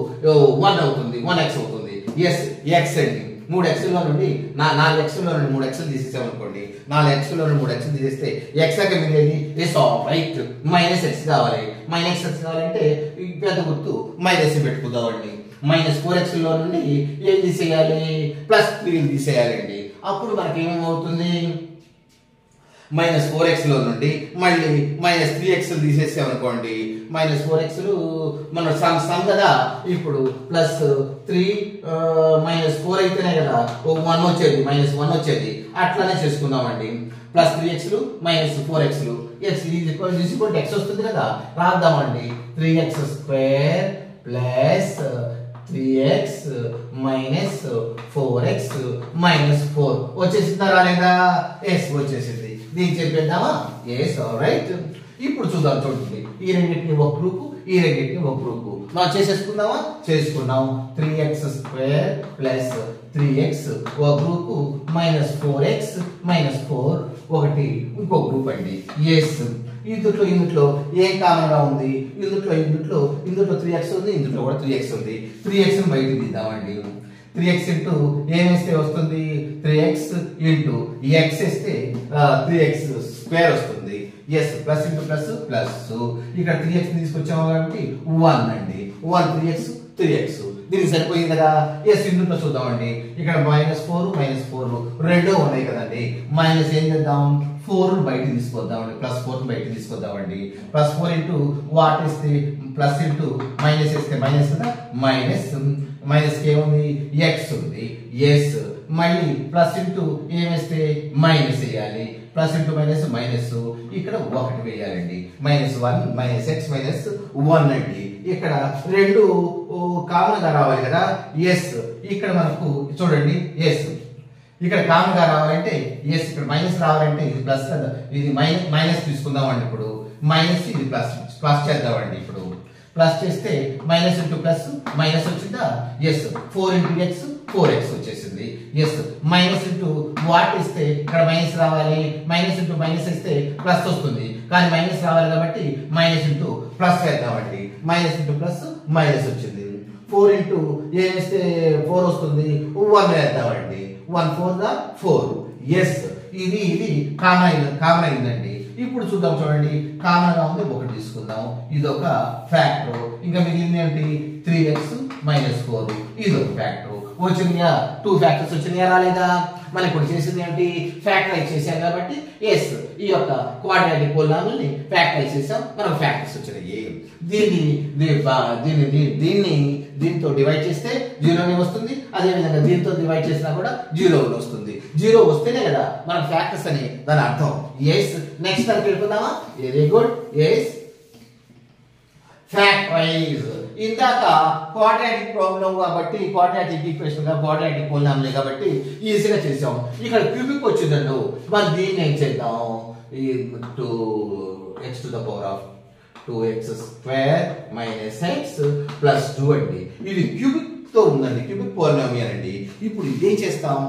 1 అవుతుంది, 1x అవుతుంది. ఎస్ x అండి. 3x లో నుండి 4x లో నుండి 3x తీసేసాం అనుకోండి. 4x లో నుండి 3x తీసేస్తే x అక్కడ మిగిలేది ఇస్ ఆల్ రైట్ -x కావాలి. -x కావాలంటే పెద్ద గుర్తు మైనస్ పెట్టుకుందామండి. -4x లో నుండి ఏం తీసేయాలి? +3 తీసేయాలండి. అప్పుడు మనకి ఏమవుతుంది? -4x లో నుండి మళ్ళీ -3x తీసేసాం అనుకోండి. -4x మన సమ్ కదా. ఇప్పుడు +3 -4 అయితేనే కదా 1 వచ్చేది, -1 వచ్చేది. అట్లానే చేసుకుందామండి. +3x -4x x x వస్తుంది కదా, రాద్దామండి. 3x square plus 3x minus 4x minus 4 వచ్చేసిందా రాలేదా? ఎస్ వచ్చేసింది. దీన్ని చెప్పేద్దామా? Yes alright. ఇప్పుడు చూద్దాం చూడండి. ఈ రెండింటిని ఒక గ్రూపు, ఈ రెండింటిని ఒక గ్రూపు మనం చేసేసుకుందామా? చేసుకున్నాం. 3x స్క్వేర్ ప్లస్ 3x ఒక గ్రూపు మైనస్ 4x మైనస్ 4 ఒకటి ఇంకో గ్రూప్ అండి. ఎస్ ఇందులో ఏం కామన్ గా ఉంది? ఇందులో 3x ఉంది, ఇందులో కూడా 3x ఉంది. 3x ని బయటికి తీద్దామండి. 3x ఇంటూ ఏమేస్తే వస్తుంది? 3x ఇంటూ x వేస్తే 3x స్క్వేర్ వస్తుంది. Yes plus into plus plus. ఇక్కడ 3x తీసుకొచ్చాము కాబట్టి 1 అండి. 1 3x దీనికి సరిపోయింది కదా. ఎస్ ఇందులో చూద్దామండి. ఇక్కడ -4 రెండో ఉన్నాయి కదండి. మైనస్ ఏం చేద్దాం? 4 బయట తీసుకొద్దామండి. +4 బయట తీసుకొద్దామండి. +4 ఇంటూ వాట్ ఇస్తే ప్లస్ ఇంటూ మైనస్ వేస్తే మైనస్ కదా, మైనస్ ఏముంది? x ఉంది. ఎస్ మళ్ళీ ప్లస్ ఇంటూ ఏమేస్తే మైనస్ వేయాలి. ప్లస్ ఇంటూ మైనస్ ఇక్కడ 1 వేయాలండి. -1 -x -1 అండి. ఇక్కడ రెండు కామన్ గా రావాలి కదా. ఎస్ ఇక్కడ మనకు చూడండి. ఎస్ ఇక్కడ కామన్ గా రావాలంటే ఎస్ ఇక్కడ మైనస్ రావాలంటే ఇది ప్లస్ కదా, ఇది మైనస్ తీసుకుందామండి. ఇప్పుడు మైనస్ ఇది ప్లస్ చేద్దామండి. ఇప్పుడు ప్లస్ చేస్తే మైనస్ ఇంటూ ప్లస్ మైనస్ వచ్చిందా? ఎస్ 4 ఇంటూ x 4x వచ్చేసింది. ఎస్ మైనస్ ఇంటూ వాట్ ఇస్తే ఇక్కడ మైనస్ రావాలి. మైనస్ ఇంటూ మైనస్ ఇస్తే ప్లస్ వస్తుంది, కానీ మైనస్ రావాలి కాబట్టి మైనస్ ఇంటూ ప్లస్ వేద్దామండి. మైనస్ ఇంటూ ప్లస్ మైనస్ వచ్చింది. 4 ఇంటూ ఏస్తే 4 వస్తుంది, 1 వేద్దామండి. 1 4 4. ఎస్ ఇది కామన్ అయిందండి. ఇప్పుడు చూద్దాం చూడండి. కామన్ గా ఉంది, ఒకటి తీసుకుందాం. ఇది ఒక ఫ్యాక్టర్. ఇంకా మిగిలింది ఏంటి? 3x -4 ఇది ఒక ఫ్యాక్టర్. వచ్చినాయా? 2 ఫ్యాక్టర్స్ వచ్చినాయా రాలేదా? మనం ఇప్పుడు చేసింది ఏంటి? ఫ్యాక్టరైజ్ చేశాం కాబట్టి ఎస్ ఈ యొక్క క్వాడ్రాటిక్ పోలినామిల్ ని ఫ్యాక్టరైజ్ చేసాం, మనకు ఫ్యాక్టర్స్ వచ్చినాయి. దీంతో డివైడ్ చేస్తే 0 వస్తుంది. అదే విధంగా దీంతో డివైడ్ చేసినా కూడా 0 వస్తుంది. 0 వస్తేనే కదా మనం ఫ్యాక్టర్స్ అని దాని అర్థం. ఎస్ నెక్స్ట్ దానికి వెళ్ళిపోదామా? Very good. Yes factorise. ఇందాక క్వాడ్రాటిక్ ప్రాబ్లం కాబట్టి, క్వాడ్రాటిక్ ఈక్వేషన్ గా క్వాడ్రాటిక్ పోలినామిల్ కాబట్టి ఈజీగా చేసాం. ఇక్కడ క్యూబిక్ వచ్చిందండి. మరి దీన్ని ఏం చేద్దాం? 2x to the power of 2x square minus x plus 2 అండి. ఇది క్యూబిక్ తో ఉందండి, క్యూబిక్ పోలినామియల్ అండి. ఇప్పుడు ఇదేం చేస్తాం?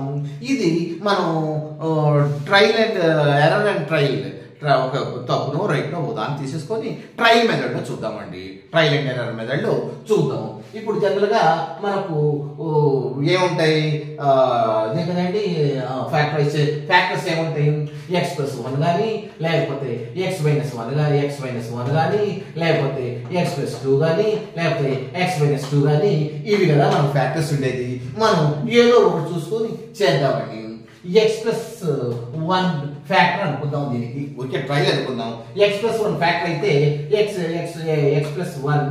ఇది మనం trial and error and trial ఒక తప్పును రైట్ను దాన్ని తీసేసుకొని ట్రైల్ మెథడ్ లో చూద్దామండి. ట్రైల్ అండ్ ఎర్రర్ మెథడ్ లో చూద్దాం. ఇప్పుడు జనరల్ గా మనకు ఏముంటాయి కదండి ఫ్యాక్టర్స్ ఏముంటాయి x+1 కానీ లేకపోతే x-1 కానీ x-1 కానీ లేకపోతే x+2 కానీ లేకపోతే x-2 కానీ ఇవి కదా మనం ఫ్యాక్టర్స్ ఉండేది. మనం ఏదో ఒకటి చూసుకొని చేద్దామండి. x+1 ఫ్యాక్టర్ అనుకుందాం, దీనికి ఒకే ట్రైల్ అనుకుందాం. x+1 ఫ్యాక్టర్ అయితే x+1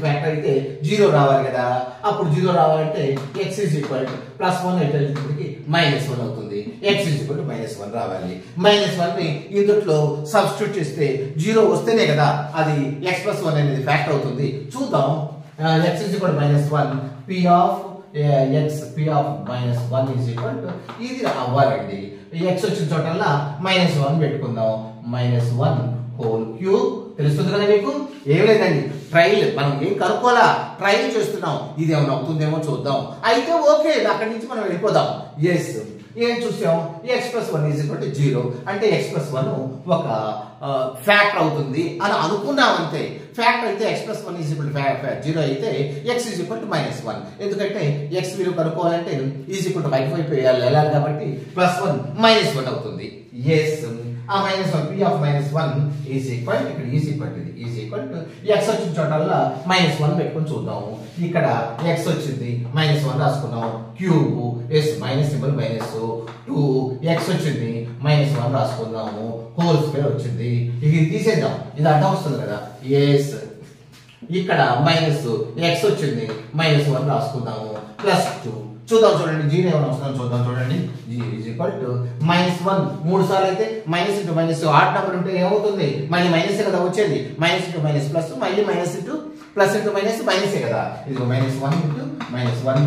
ఫ్యాక్టర్ అయితే 0 రావాలి కదా. అప్పుడు 0 రావాలంటే x +1 అయితే -1 అవుతుంది. x -1 రావాలి. -1 ని ఇందులో సబ్స్టిట్యూట్ చేస్తే 0 వస్తేనే కదా అది x+1 అనేది ఫ్యాక్టర్ అవుతుంది. చూద్దాం. x -1 p of -1 is equal to ఇది అవ్వాలండి. x వచ్చిన చోటల్లా -1 పెట్టుకుందాం. -1 హోల్ క్యూబ్ తెలుస్తుంది కదా మీకు. ఏం లేదండి, ట్రైల్ మనం ఏం కనుక్కోవాలా, ట్రైల్ చేస్తున్నాం. ఇది ఏమైనా అవుతుందేమో చూద్దాం. అయితే ఓకే, అక్కడి నుంచి మనం వెళ్ళిపోదాం. ఎస్, ఏం చూసాం, x+1 is equal to 0 అంటే x+1 ఒక ఫ్యాక్టర్ అవుతుంది అని అనుకున్నాం అంతే. ఫ్యాక్టర్ అయితే x+1 is equal to 0 అయితే x is equal to -1. ఎందుకంటే x విలువ కనుక్కోవాలంటే ఈజ్ ఈక్వల్ టు వైపు వెళ్ళాలి కాబట్టి +1 -1 అవుతుంది. ఎస్, ఆ -1 p of -1 ఈజ్ ఈక్వల్ ఇక్కడ ఈజ్ ఈక్వల్ టు x వచ్చిన చోటల్లా -1 పెట్టుకొని చూద్దాము. ఇక్కడ x వచ్చింది -1 రాసుకున్నాం. Cube yes minus symbol -2 x వచ్చింది -1 రాసుకుందాము. హోల్ స్క్వేర్ వచ్చింది. ఇది తీసేద్దాం, ఇది అడ్డం వస్తుంది కదా. ఎస్, ఇక్కడ x వచ్చింది -1 రాసుకుందాము. +2 చూద్దాం. చూడండి, g ఏమైనా వస్తుందో చూద్దాం. చూడండి, g is equal to -1 3 సార్లు అయితే minus into minus odd number ఉంటే ఏమవుతుంది, మళ్ళీ మైనస్ కదా వచ్చేది. మైనస్ ఇంటూ మైనస్ ప్లస్, మళ్ళీ minus into plus into minus మైనసే కదా. ఇది -1 ఇంటూ -1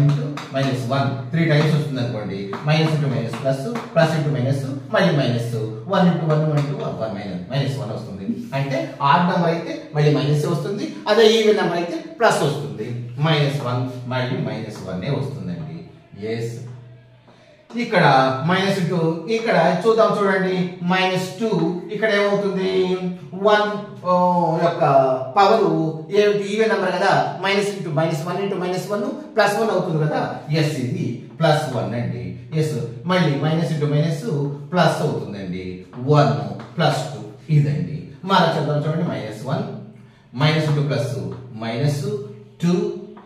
3 టైమ్స్ వస్తుంది అనుకోండి. Minus into minus plus, plus into minus మళ్ళీ మైనస్ 1 ఇంటూ 1 -1 వస్తుంది. అంటే ఆడ్ నెంబర్ అయితే మళ్ళీ మైనస్ వస్తుంది, అదే ఈవెన్ నెంబర్ అయితే ప్లస్ వస్తుంది. -1 మళ్ళీ -1 వస్తుందండి. ఎస్, ఇక్కడ -2 ఇక్కడ చూద్దాం. చూడండి, -2 ఇక్కడ ఏమవుతుంది, 1 యొక్క పవర్ ఈవెన్ నెంబర్ కదా. -1 ఇంటూ +1 అవుతుంది కదా. ఎస్, ఇది +1 అండి. ఎస్, మళ్ళీ మైనస్ ఇంటూ మైనస్ ప్లస్ అవుతుందండి. 1 +2 ఇదండి. మన చదువు చూడండి, -1 ఇంటూ ప్లస్ -2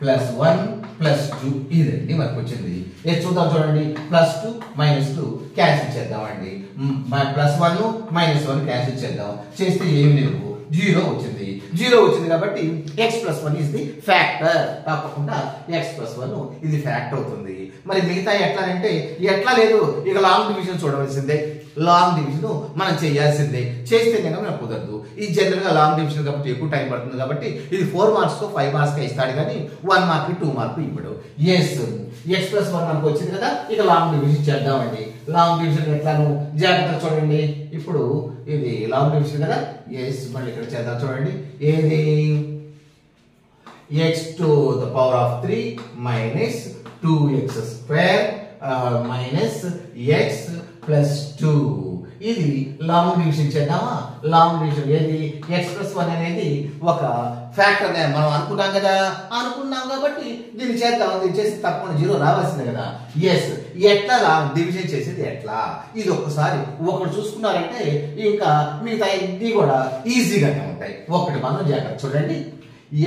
+1 +2 ఇదండి మనకు వచ్చింది. చూద్దాం. చూడండి, +2 -2 క్యాన్సిల్ చేద్దామండి. +1 -1 క్యాన్సిల్ చేద్దాం. చేస్తే ఏమి లేవు, 0 వచ్చింది. 0 వచ్చింది కాబట్టి x+1 is the factor. తప్పకుండా x+1 ఇది ఫ్యాక్టర్ అవుతుంది. మరి మిగతా ఎట్లా అంటే ఎట్లా లేదు, ఇక లాంగ్ డివిజన్ చూడవలసిందే. లాంగ్ డివిజన్ మనం చేయాల్సిందే. చేస్తేనే మనకు కుదరదు. ఈ జనరల్ గా లాంగ్ డివిజన్ కాబట్టి ఎక్కువ టైం పడుతుంది కాబట్టి ఇది 4 మార్క్స్ 5 మార్క్స్ ఇస్తాడు కానీ 1 మార్క్ 2 మార్క్ ఇవ్వడు. ఎస్, x+1 మనకు వచ్చింది కదా. ఇక లాంగ్ డివిజన్ చేద్దామండి. లాంగ్ డివిజన్ ఎట్లాను జాగ్రత్తగా చూడండి. ఇప్పుడు ఇది లాంగ్ డివిజన్ కదా. ఎస్, మళ్ళీ ఇక్కడ చేద్దాం. చూడండి, ఏది x⁻³ - 2x² - x +2 ఇది లాంగ్ డివిజన్ చేద్దామా. లాంగ్ డివిజన్ ఏది, x+1 అనేది ఒక ఫ్యాక్టర్ మనం అనుకున్నాం కదా. అనుకున్నాం కాబట్టి దీన్ని చేద్దాం. దీన్ని చేసి తప్పకుండా 0 రావాల్సిందే కదా. ఎస్, ఎట్లా లాంగ్ డివిజన్ చేసేది ఎట్లా, ఇది ఒక్కసారి ఒకటి చూసుకున్నారంటే ఇంకా మిగతా ఇది కూడా ఈజీగానే ఉంటాయి. ఒకటి మనం జాగ్రత్త చూడండి.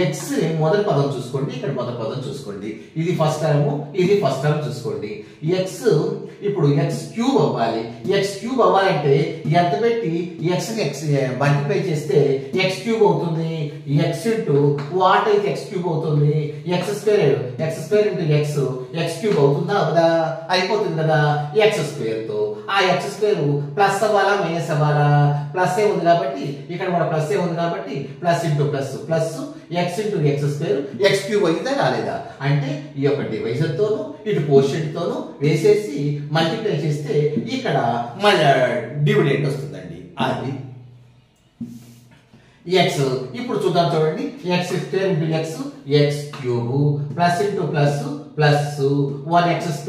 x మొదటి పదం చూసుకోండి, ఇక్కడ మొదటి పదం చూసుకోండి. ఇది ఫస్ట్ టర్మ్, ఇది ఫస్ట్ టర్మ్ చూసుకోండి. x ఇప్పుడు x³ అవ్వాలి. x³ అవ్వాలంటే ఎంత పెట్టి x మల్టిప్లై చేస్తే x³ అవుతుంది. x ఇంటూ వాట్ అయితే x³ అవుతుంది. x² ఇంటూ x³ అవుతుందా అవదా, అయిపోతుంది కదా. x² తో ఆ x² ప్లస్ అవ్వాలా మైనస్ అవ్వాలా, ప్లస్ ఏ ఉంది కాబట్టి ఇక్కడ కూడా ప్లస్ ఏ ఉంది కాబట్టి plus into plus plus x into x² x³ అయిందా రాలేదా అంటే ఈ యొక్క డివైజర్ తోను ఇటు కోషెంట్ తోను వేసేసి మల్టిప్లై చేస్తే ఇక్కడ మళ్ళీ డివిడెంట్ వస్తుందండి. అది x. ఇప్పుడు చూద్దాం. చూడండి, x² into x³ plus into plus plus 1x²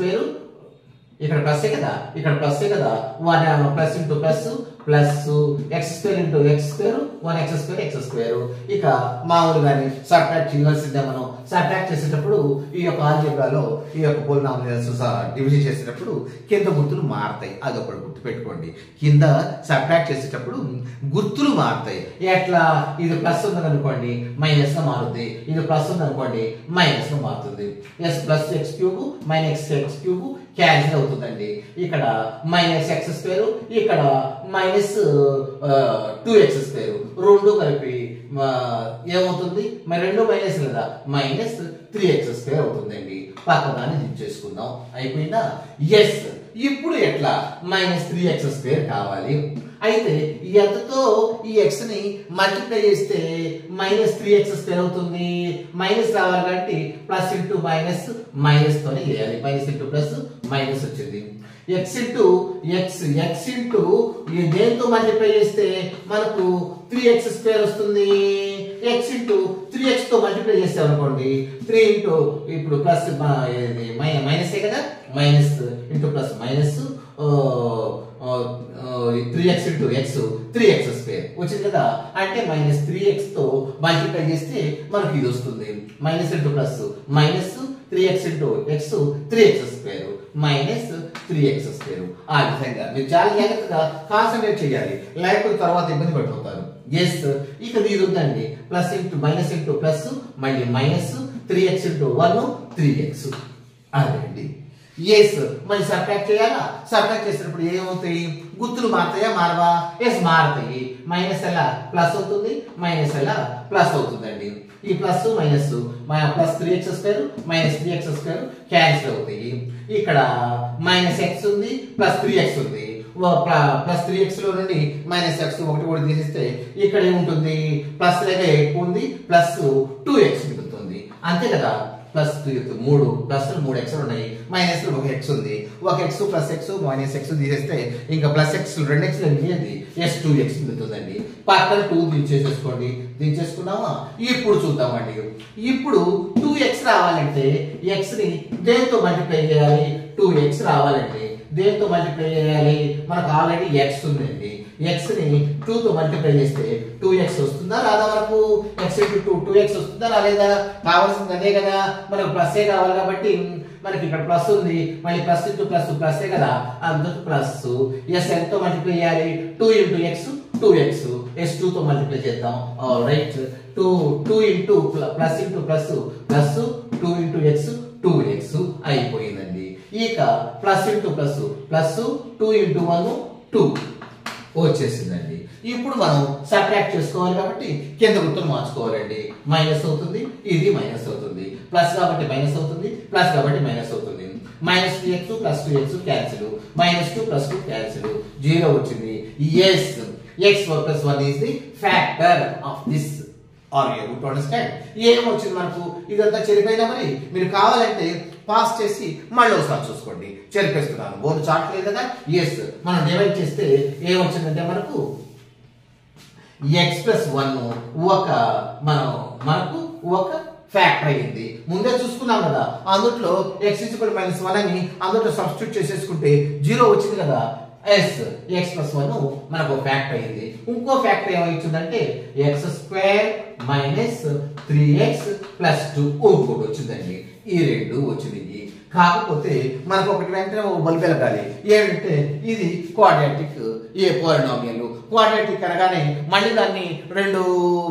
ఇక్కడ ప్లస్సే కదా, ఇక్కడ ప్లస్సే కదా. 1 plus into plus plus x² into x² 1x² x². ఇక మామూలుగానే సబ్ట్రాక్ట్ చేయాల్సిందే మనం. సబ్ట్రాక్ట్ చేసేటప్పుడు ఈ యొక్క ఆల్జీబ్రాలో ఈ యొక్క పోలినామియల్స్ డివిజన్ చేసేటప్పుడు కింద గుర్తులు మారుతాయి. అదొకటి గుర్తు పెట్టుకోండి. కింద సబ్ట్రాక్ట్ చేసేటప్పుడు గుర్తులు మారుతాయి. ఎట్లా? ఇది ప్లస్ ఉంది అనుకోండి మైనస్ గా మారుతుంది, ఇది ప్లస్ ఉంది అనుకోండి మైనస్ గా మారుతుంది. Yes plus x cube minus x cube cancel అవుతుందండి. ఇక్కడ మైనస్ ఎక్స్ స్క్వేర్, ఇక్కడ మైనస్ 2x², రెండు కలిపి ఏమవుతుంది? మరి రెండు మైనస్ కదా, మైనస్ 3x² అవుతుందండి. పక్కదాన్ని దించేసుకుందాం. అయిపోయిందా? ఎస్. ఇప్పుడు ఎట్లా? మైనస్ 3x² కావాలి. అయితే ఎంతతో ఈ ఎక్స్ ని మల్టిప్లై చేస్తే మైనస్ 3x² అవుతుంది. మైనస్ రావాలి కాబట్టి ప్లస్ ఇంటూ మైనస్ మైనస్ తోనే చేయాలి. మైనస్ ఇంటూ ప్లస్ మైనస్ వచ్చింది. ఎక్స్ ఇంటూ ఎక్స్ ఇంటూ దేంతో మల్టిప్లై చేస్తే మనకు 3x² వస్తుంది. ఎక్స్ ఇంటూ 3x తో మల్టిప్లై చేస్తే అనుకోండి 3 ఇంటూ ఇప్పుడు ప్లస్ మైనసే కదా, minus into plus minus 3x into X 3x² వచ్చింది కదా. అంటే మైనస్ 3x తో మల్టిప్లై చేస్తే మనకు ఇది వస్తుంది. Minus into plus minus 3x into X 3x² minus 3x². ఆ విధంగా మీరు చాలా జాగ్రత్తగా కాన్సన్ట్రేట్ చేయాలి, లేకపోతే తర్వాత ఇబ్బంది పడిపోతారు. ఎస్. ఇక ఇది ఉందండి plus into minus into plus మళ్ళీ మైనస్ 3x ఇంటూ 1 3x. అదండి. ఎస్. మళ్ళీ సబ్ట్రాక్ట్ చేయాలా? సబ్ట్రాక్ట్ చేసినప్పుడు ఏమవుతాయి? గుర్తులు మారుతాయా మారవా? ఎస్ మారుతాయి. మైనస్ ఎలా ప్లస్ అవుతుంది, మైనస్ ఎలా ప్లస్ అవుతుందండి. ఈ plus minus plus 3x² minus 3x² cancel అవుతాయి. ఇక్కడ మైనస్ ఎక్స్ ఉంది ప్లస్ 3x ఉంది. ప్లస్ 3x లో నుండి మైనస్ ఎక్స్ ఒకటి కూడా తీసేస్తే ఇక్కడ ఏముంటుంది? ప్లస్ లేక ఎక్కువ ఉంది, ప్లస్ 2x మిగులుతుంది. అంతే కదా. ప్లస్ 3 ప్లస్ 3 x ఉన్నాయి, మైనస్ ఒక x ఉంది. ఒక x plus x minus x తీసేస్తే ఇంకా ప్లస్ x 2x మిగిలింది, ఎస్ 2x మిగులుతుందండి. పక్కన 2 దించేసేసుకోండి. దించేసుకున్నామా? ఇప్పుడు చూద్దామండి. ఇప్పుడు 2x రావాలంటే x ని దేంతో మల్టిప్లై చేయాలి? 2x రావాలంటే దేంతో మల్టిప్లై చేయాలి? మనకు ఆల్రెడీ x ఉందండి. x ని 2 తో మల్టిప్లై చేస్తే 2x వస్తుందా రాదా? మనకు x ఇంటూ 2x వస్తుందా రాలేదా? కావాల్సింది అదే కదా, మనకు ప్లస్ ఏ కావాలి కాబట్టి మనకి ఇక్కడ ప్లస్ ఉంది, మళ్ళీ ప్లస్ ఇంటూ ప్లస్ ప్లస్ కదా, అందుకు ప్లస్. ఎస్ ఎంతో మల్టిప్లై చేయాలి? 2 ఇంటూ ఎక్స్ 2x. ఎస్ 2 తో మల్టిప్లై చేద్దాం. Right. 2 into plus into plus plus 2 into X 2x అయిపోయిందండి. ఇక plus into plus plus 2 into 1 2 వచ్చేసిందండి. ఇప్పుడు మనం సబ్ట్రాక్ట్ చేసుకోవాలి కాబట్టి కింద గుర్తులు మార్చుకోవాలండి. మైనస్ అవుతుంది, ఇది మైనస్ అవుతుంది. ప్లస్ కాబట్టి మైనస్ అవుతుంది, ప్లస్ కాబట్టి మైనస్ అవుతుంది. Minus 3x plus 2x cancel, minus 2 plus 2 cancel, 0 వచ్చింది. Yes. x plus 1 is the factor of this. Are you able to understand? ఏం వచ్చింది మనకు? ఇదంతా చెరిపోయినా మరి మీరు కావాలంటే పాస్ చేసి మళ్ళీ ఒకసారి చూసుకోండి. చెరిపేస్తున్నాను, బోర్డు చార్ట్ లేదు కదా. ఎస్. మనం డివైడ్ చేస్తే ఏమొచ్చిందంటే మనకు x plus 1 మనకు ఒక ఫ్యాక్టర్ అయింది. ముందే చూసుకున్నాం కదా, అందులో x -1 అని అందులో సబ్స్టిట్యూట్ చేసేసుకుంటే 0 వచ్చింది కదా. ఎస్. x plus 1 మనకు ఫ్యాక్టర్ అయింది. ఇంకో ఫ్యాక్టర్ ఏమైతుందంటే x² మైనస్ 3x ప్లస్ 2 ఇంకోటి వచ్చిందండి. ఈ రెండు వచ్చింది. కాకపోతే మనకు ఒకటి వెంటనే బల్బు వెలగాలి. ఏంటంటే ఇది క్వాడ్రాటిక్ ఏ పోలినామియల్. క్వాడ్రాటిక్ అనగానే మళ్ళీ దాన్ని 2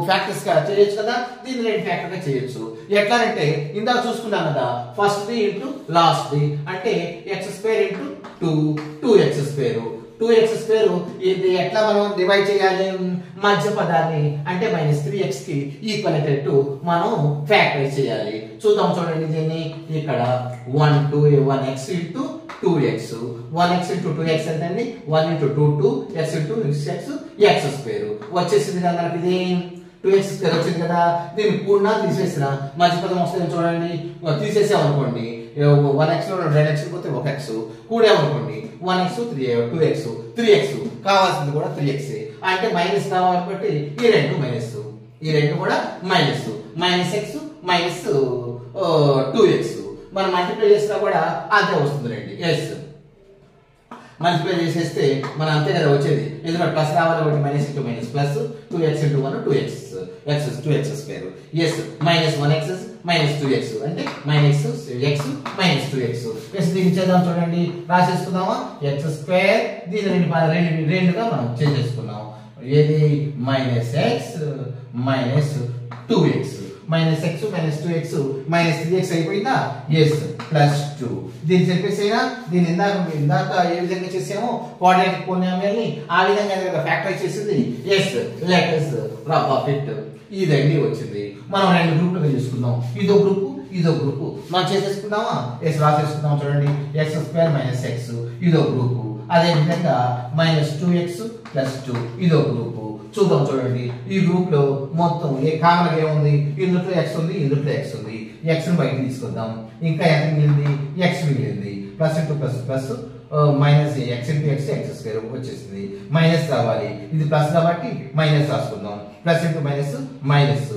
ఫ్యాక్టర్స్ గా చేయొచ్చు కదా, దీన్ని 2 ఫ్యాక్టర్ గా చేయొచ్చు. ఎట్లా అంటే ఇందాక చూసుకున్నాం కదా, first the into last the అంటే x² ఇంటూ 2x². 2x² ఇది ఎట్లా మనం డివైడ్ చేయాలి? మధ్య పదాన్ని అంటే మైనస్ 3x కి ఈక్వల్ అయ్యేటట్టు మనం ఫ్యాక్టరైజ్ చేయాలి. చూద్దాం చూడండి దీన్ని. ఇక్కడ 1x into 2x 1x into 2x ఎంతండి? 1 ఇంటూ 2 x ఇంటూ x² వచ్చేసింది కదా మనకి. ఇది 2x² వచ్చింది కదా. దీన్ని కూడా తీసేసిన మధ్య పదం వస్తుంది చూడండి. తీసేసామనుకోండి 1x లో 2x పోతే 1x, కూడామనుకోండి 1x 2x 3x కావాల్సింది కూడా 3x. అంటే మైనస్ కావాలి కాబట్టి ఈ రెండు మైనస్, ఈ రెండు కూడా minus. Minus x minus 2x మనం మల్టిప్లై చేసినా కూడా అంతే వస్తుంది రండి. ఎస్. మల్టిప్లై చేసేస్తే మనం అంతే కదా వచ్చేది. ఎందుకంటే ప్లస్ రావాలి కాబట్టి minus into minus plus 2x into 1 2x x 2x square yes minus 1x minus 2x అంటే minus x minus 2x. Yes దీన్ని చేద్దాం చూడండి, రాసేసుకుందామా. x స్క్వేర్ దీని రెండుగా మనం చేసేసుకున్నాం. ఏది minus x minus 2x minus x minus 2x minus 3x అయిపోయిందా. ఎస్ ప్లస్ 2 దీన్ని చెప్పేసైనా దీన్ని ఇందాక ఏ విధంగా చేసామో క్వాడ్రాటిక్ పోలినామియల్ని ఆ విధంగా ఫ్యాక్టరైజ్ చేసింది. Yes let us rub off it. ఇదండి వచ్చింది. మనం రెండు గ్రూపులుగా చేసుకుందాం, ఇదో గ్రూపు ఇదో గ్రూపు మనం చేసేసుకుందామా. ఎస్ రాసేసుకుందాం చూడండి, x స్క్వేర్ మైనస్ x ఇదో గ్రూపు, అదే విధంగా మైనస్ 2x ప్లస్ 2 ఇదో గ్రూపు. చూద్దాం చూడండి, ఈ గ్రూప్ లో మొత్తం ఏ కామన్ గా ఏముంది, ఇందులో x ఉంది ఇందులో x ఉంది. x ని బయట తీసుకుందాం, ఇంకా ఎంత మిగిలింది, x మిగిలింది. Plus into plus plus minus x into x x square వచ్చేసింది. మైనస్ రావాలి, ఇది ప్లస్ కాబట్టి మైనస్ రాసుకుందాం. ప్లస్ ఇంటూ మైనస్ మైనస్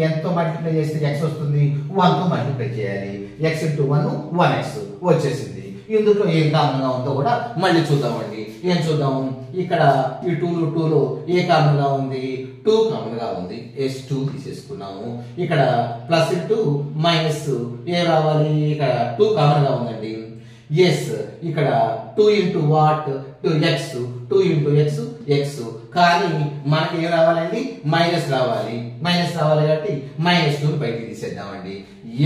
ఎంతో మల్టిప్లై చేస్తే x వస్తుంది, 1 తో మల్టిప్లై చేయాలి. x ఇంటూ 1 1x వచ్చేసింది. ఇందులో ఏం కామన్ గా ఉందో కూడా మళ్ళీ చూద్దామండి. ఏం చూద్దాం, ఇక్కడ ఈ 2 లో ఏ కామన్ గా ఉంది, 2 కామన్ గా ఉంది. s2 తీసేసుకున్నాము. ఇక్కడ ప్లస్ ఇంటూ మైనస్ ఏ రావాలి, ఇక్కడ 2 కామన్ గా ఉందండి. ఎస్ ఇక్కడ 2 into what 2x 2 into x x, కానీ మనకి ఏం రావాలండి, మైనస్ రావాలి. మైనస్ రావాలి కాబట్టి మైనస్ 2 బయటికి తీసేద్దామండి.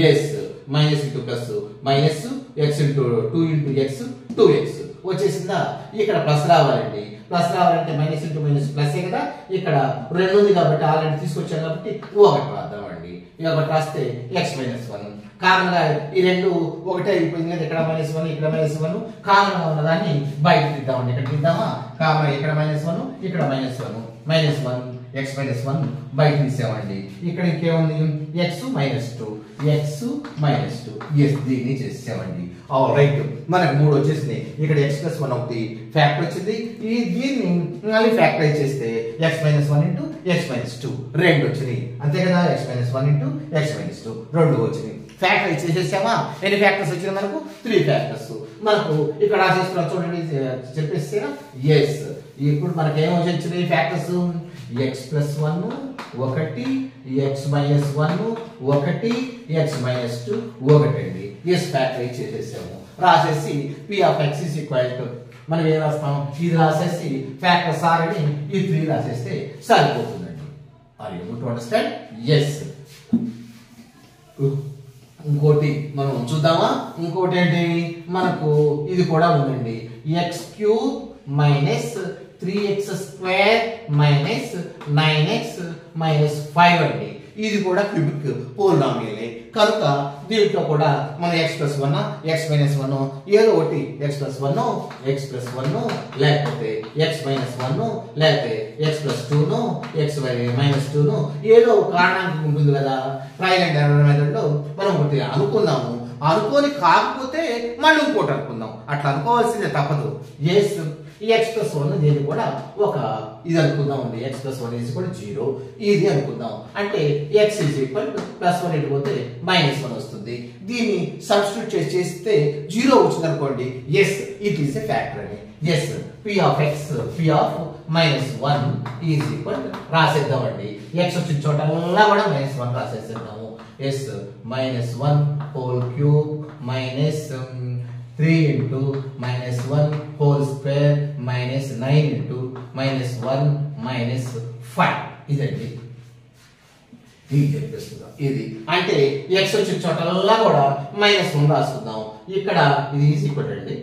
Yes minus into plus minus x into 2 into x 2x వచ్చేసిందా. ఇక్కడ ప్లస్ రావాలండి, ప్లస్ రావాలంటే మైనస్ ఇంటూ మైనస్ ప్లస్ కదా. ఇక్కడ 2 ఉంది కాబట్టి ఆల్రెడీ తీసుకొచ్చాం కాబట్టి 1 రాద్దామండి. ఇక 1 రాస్తే x మైనస్ 1 కామన్ గా ఈ రెండు ఒకటే అయిపోయింది కదా. ఇక్కడ మైనస్ 1 ఇక్కడ మైనస్ 1 కామన్ గా ఉన్నదాన్ని బయట తీద్దామండి. ఇక్కడ తీద్దామా, కామన్ ఇక్కడ మైనస్ 1 ఇక్కడ మైనస్ 1 మైనస్ 1 x మైనస్ 1 బయట తీసామండి. ఇక్కడ ఇంకేముంది, x minus 2 x minus 2 yes దీన్ని చేసామండి. రైట్, మనకు 3 వచ్చేసింది. ఇక్కడ x ప్లస్ 1 ఒకటి ఫ్యాక్టర్ వచ్చింది. దీన్ని మళ్ళీ ఫ్యాక్టరైజ్ చేస్తే x minus 1 into x minus 2 2 వచ్చినాయి అంతే కదా. x minus 1 into x minus 2 2 వచ్చినాయి. ఫ్యాక్టరైజ్ చేసేసామా. ఎన్ని ఫ్యాక్టర్స్ వచ్చినాయి మనకు, 3 ఫ్యాక్టర్స్. మనకు ఇక్కడ రాసేసుకున్నాం చూడండి, చెప్పేస్తేనా. ఎస్ ఇప్పుడు మనకి ఏమొచ్చి వచ్చినాయి factors, x plus 1 1 x minus 1 1 x minus 2 1 అండి. ఎస్ ఫ్యాక్టరైజ్ చేసేసాము. రాసేసి p of x is equal to మనం ఏం రాస్తాం, ఇది రాసేసి ఫ్యాక్టర్స్ ఆల్రెడీ ఈ 3 రాసేస్తే సరిపోతుందండి. Are you able to understand. Yes ఇంకోటి మనం చూద్దామా. ఇంకోటి ఏంటి, మనకు ఇది కూడా ఉందండి, x cube minus 3x square minus 9x minus 5 అండి. ఇది కూడా క్యూబిక్ పోలినామియలే కనుక దీంట్లో కూడా మన x ప్లస్ 1 x మైనస్ 1 ఏదో ఒకటి x ప్లస్ 1 x ప్లస్ 1 లేకపోతే x మైనస్ 1 లేకపోతే x ప్లస్ 2 x మైనస్ 2 ఏదో ఒక కారణానికి ఉంటుంది కదా. ట్రయల్ అండ్ ఎర్రర్ మెథడ్ లో మనం ఒకటి అనుకున్నాము, అనుకోని కాకపోతే మళ్ళీ ఇంకోటి అనుకుందాం. అట్లా అనుకోవాల్సిందే తప్పదు. ఎస్ ఈ x ప్లస్ 1 దీన్ని కూడా ఒక ఇది అనుకుందాం అండి. x ప్లస్ 1 ఈజ్ ఈక్వల్ 0 ఇది అనుకుందాం. అంటే x ఈజ్ ఈక్వల్ ప్లస్ 1 ఇటు పోతే మైనస్ 1 వస్తుంది. దీన్ని సబ్స్టిట్యూట్ చేస్తే 0 వచ్చింది అనుకోండి. Yes it is a factor అని. Yes p of x p of minus 1 is equal రాసేద్దామండి. x వచ్చిన చోటల్లా కూడా మైనస్ 1 రాసేద్దాము. Yes minus 1 whole cube minus 3 into minus 1 whole square minus 9 into minus 1 minus 5 ఇదండి. ఇది చెప్పేస్తున్నాం. ఇది అంటే x వచ్చిన చోటల్లా కూడా మైనస్ 1 రాసుకుందాం. ఇక్కడ ఇది ఈజ్ ఈక్వల్ అండి,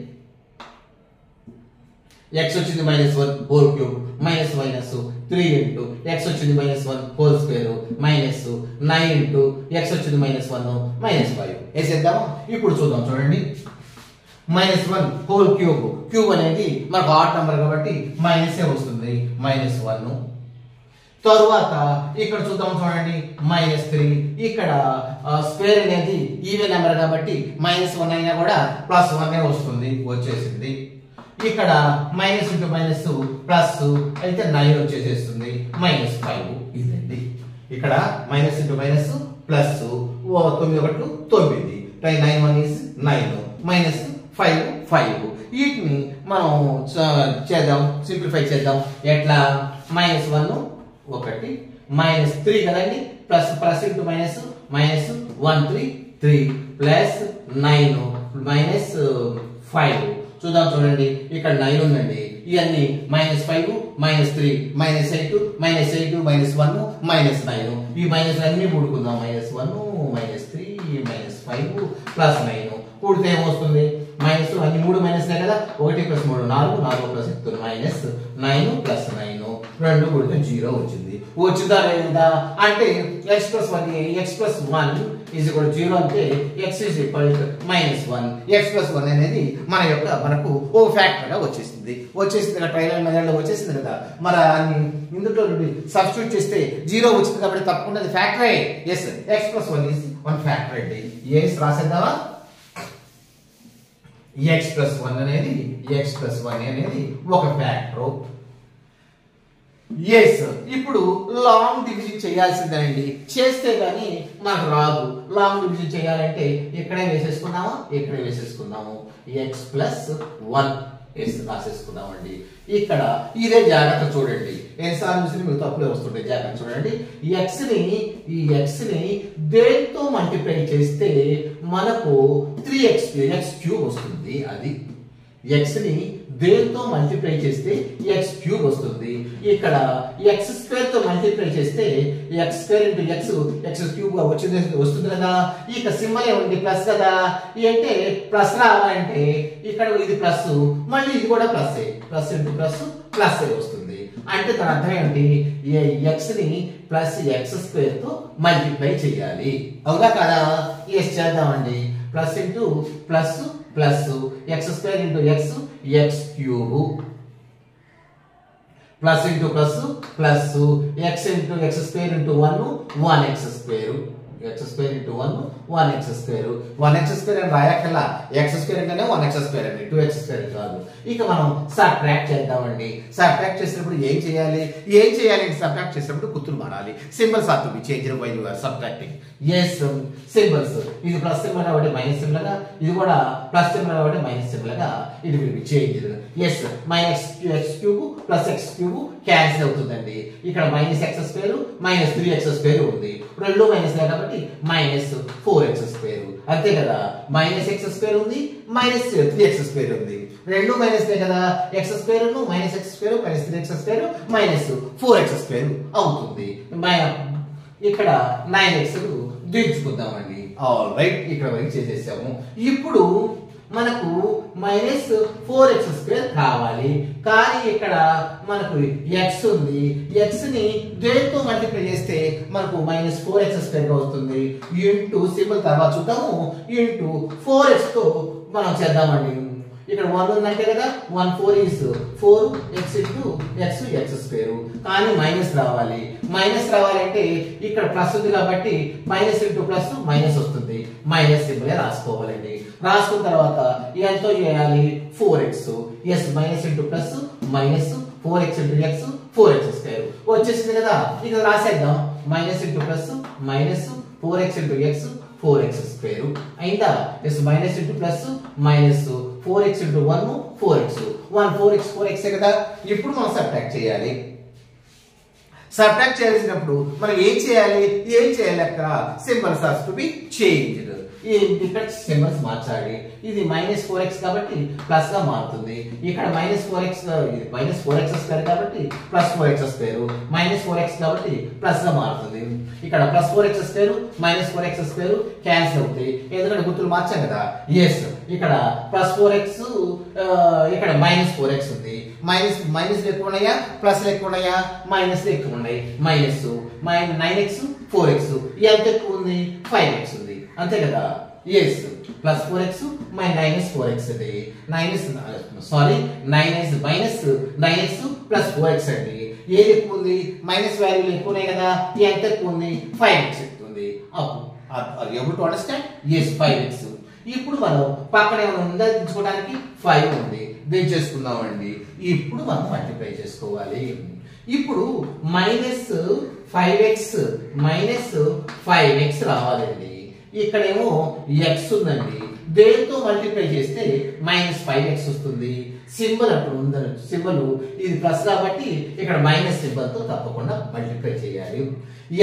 x వచ్చింది minus 1 whole cube minus minus 3 into x వచ్చింది minus 1 whole square minus 9 into x వచ్చింది మైనస్ 1 మైనస్ 5 వేసేద్దామా. ఇప్పుడు చూద్దాం చూడండి, మైనస్ 1 హోల్ క్యూబ్, క్యూబ్ అనేది మనకు ఆడ్ నంబర్ కాబట్టి మైనస్ వస్తుంది, మైనస్ 1. తరువాత ఇక్కడ చూద్దాం చూడండి మైనస్ 3. ఇక్కడ స్క్వేర్ అనేది ఈవెన్ నెంబర్ కాబట్టి మైనస్ 1 అయినా కూడా ప్లస్ 1 వస్తుంది, వచ్చేసింది. ఇక్కడ మైనస్ ఇంటూ మైనస్ ప్లస్ అయితే 9 వచ్చేసేస్తుంది, మైనస్ 5 ఇదండి. ఇక్కడ minus into minus plus 9 1 9 9 1 is 9 minus 5 5 వీటిని మనం చేద్దాం, సింప్లిఫై చేద్దాం. ఎట్లా? -1 1 -3 కదండి, ప్లస్ ఇంటూ మైనస్ 1 3 3 ప్లస్ 9 -5. చూద్దాం, చూడండి ఇక్కడ 9 ఉందండి, ఇవన్నీ -5 -3 -8 -8 -1 -9, ఈ మైనస్ అన్ని కూడుకుందాం. -1 -3 -5 ప్లస్ 9 కూడితే ఏమొస్తుంది? మైనస్ అన్ని 3 మైనస్లే కదా, 1 + 3 4 4 + 6 -9 + 9 2 కూడితే 0 వచ్చింది. వచ్చిందా లేదా అంటే x + 1 x + 1 0 అంటే x -1 x + 1 అనేది మనకు ఓ ఫ్యాక్టర్ గా వచ్చేసింది కదా, ట్రైలర్ మెథడ్ లో వచ్చేసింది కదా. మరి ఇందులో సబ్స్టిట్యూట్ చేస్తే 0 వచ్చింది కాబట్టి తప్పకుండా అది ఫ్యాక్టరే. ఎస్, x + 1 1 ఫ్యాక్టర్ అండి. ఏస్ రాసేద్దామా? x + 1 అనేది ఒక ఫ్యాక్టర్. ఎస్, ఇప్పుడు లాంగ్ డివిజన్ చేయాల్సిందేనండి, చేస్తే గానీ మనకు రాదు. లాంగ్ డివిజన్ చేయాలంటే ఇక్కడే వేసేసుకున్నాము, x + 1 రాసేసుకున్నామండి. ఇక్కడ ఇదే జాగ్రత్త చూడండి, ఎన్నిసార్లు చూసి మీకు తప్పులే వస్తుంటాయి. జాగ్రత్త చూడండి, ఈ x ని దేంతో మల్టిప్లై చేస్తే మనకు 3x³ వస్తుంది. అది x ని దేంతో మల్టిప్లై చేస్తే x³ వస్తుంది. ఇక్కడ x² తో మల్టిప్లై చేస్తే x² × x³ గా వస్తుంది కదా. ఇక సింబల్ ఏముంది? ప్లస్ కదా. అంటే ప్లస్ రావాలంటే ఇక్కడ ఇది ప్లస్, మళ్ళీ ఇది కూడా plus, plus into plus plus వస్తుంది. అంటే దాని అర్థం ఏంటి? x ని +x² తో మల్టిప్లై చేయాలి. అవునా కదా? ఎస్, చేద్దామండి. Plus into plus plus x² × x x³ plus into plus plus x × x² × 1 1x², x² × 1 1x². 1x² అని రాయక్కల్లా, x² అంటేనే 1x² అండి, 2x² కాదు. ఇక మనం సబ్ట్రాక్ట్ చేద్దామండి. సబ్ట్రాక్ట్ చేసినప్పుడు ఏం చేయాలి? సబ్ట్రాక్ట్ చేసినప్పుడు గుర్తులు మారాలి. Symbols are to be changed while you are subtracting. Yes, symbols, ఇది ప్లస్ సింబల్ కాబట్టి మైనస్ సింబల్ గా, ఇది కూడా ప్లస్ సింబల్ కాబట్టి మైనస్ సింబల్ గా it will be changed. Yes, -x³ + x³ cancel అవుతుందండి. ఇక్కడ -x² -3x² ఉంది, రెండు మైనస్లే కాబట్టి -4x². అంతే కదా, -x² ఉంది -3x² ఉంది, రెండు మైనస్లే కదా. x² -x² -3x² -4x² అవుతుంది. ఇక్కడ 9x దించుకుందామండి. ఆల్ రైట్, ఇక్కడ వరకు చేసేసాము. ఇప్పుడు మనకు -4x² కావాలి, కానీ ఇక్కడ మనకు x ఉంది. x ని దేంతో మల్టిప్లై చేస్తే మనకు -4x² గా వస్తుంది. ఇంటూ సింబల్ తర్వాత చూద్దాము, ఇంటూ 4x తో మనం చేద్దామండి. ఇక్కడ 1 ఉందంటే కదా, 1 4 is 4x × x² కానీ మైనస్ రావాలి. రావాలంటే ఇక్కడ ప్లస్ ఉంది కాబట్టి మైనస్ ఇంటూ ప్లస్ మైనస్ వస్తుంది, మైనస్ సింబల్ రాసుకోవాలండి. రాసుకున్న తర్వాత ఎంతో చేయాలి? 4x. Yes, minus into plus minus 4x × x 4x² వచ్చేసింది కదా. ఇక రాసేద్దాం, minus into plus minus 4x × x 4x² అయిందా? Yes, minus into plus minus 4x × 1 4x 1 4x 4x కదా. ఇప్పుడు మనం సబ్ట్రాక్ట్ చేయాలి. సబ్ట్రాక్ట్ చేయాల్సినప్పుడు మనం ఏం చేయాలి అక్కడ? Symbols are to be changed. ఈ ఇక్కడ సింబల్స్ మార్చాలి. ఇది -4x కాబట్టి ప్లస్ గా మారుతుంది. ఇక్కడ -4x -4x² కాబట్టి +4x², -4x కాబట్టి ప్లస్ గా మారుతుంది. ఇక్కడ +4x² -4x² క్యాన్సిల్ అవుతాయి, ఎందుకంటే గుర్తులు మార్చాం కదా. ఎస్, ఇక్కడ +4x ఇక్కడ -4x ఉంది. మైనస్ ఎక్కువ ఉన్నాయా, ప్లస్ ఎక్కువ ఉన్నాయా? మైనస్ ఎక్కువ ఉన్నాయి. -9x 4x ఎంత ఎక్కువ ఉంది? 5x ఉంది, అంతే కదా. ఎస్, +4x -9x 4x అండి. 9x + 4x అండి. ఏది ఎక్కువ ఉంది? మైనస్ వాల్యూలు ఎక్కువ ఉన్నాయి కదా. ఎంత ఎక్కువ ఉంది? 5x ఎక్కువ ఉంది. అప్పుడు able to understand? yes, 5x. ఇప్పుడు మనం పక్కన ఏమైనా ఉందా దించుకోవడానికి? 5 ఉంది, దించేసుకుందామండి. ఇప్పుడు మనం మల్టిప్లై చేసుకోవాలి. ఇప్పుడు -5x -5x రావాలండి. ఇక్కడేమో x ఉందండి, దేంతో మల్టిప్లై చేస్తే మైనస్ 5x వస్తుంది. సింబల్ అప్పుడు ఉందని సింబల్ ఇది ప్లస్ కాబట్టి ఇక్కడ మైనస్ సింబల్ తో తప్పకుండా మల్టిప్లై చేయాలి.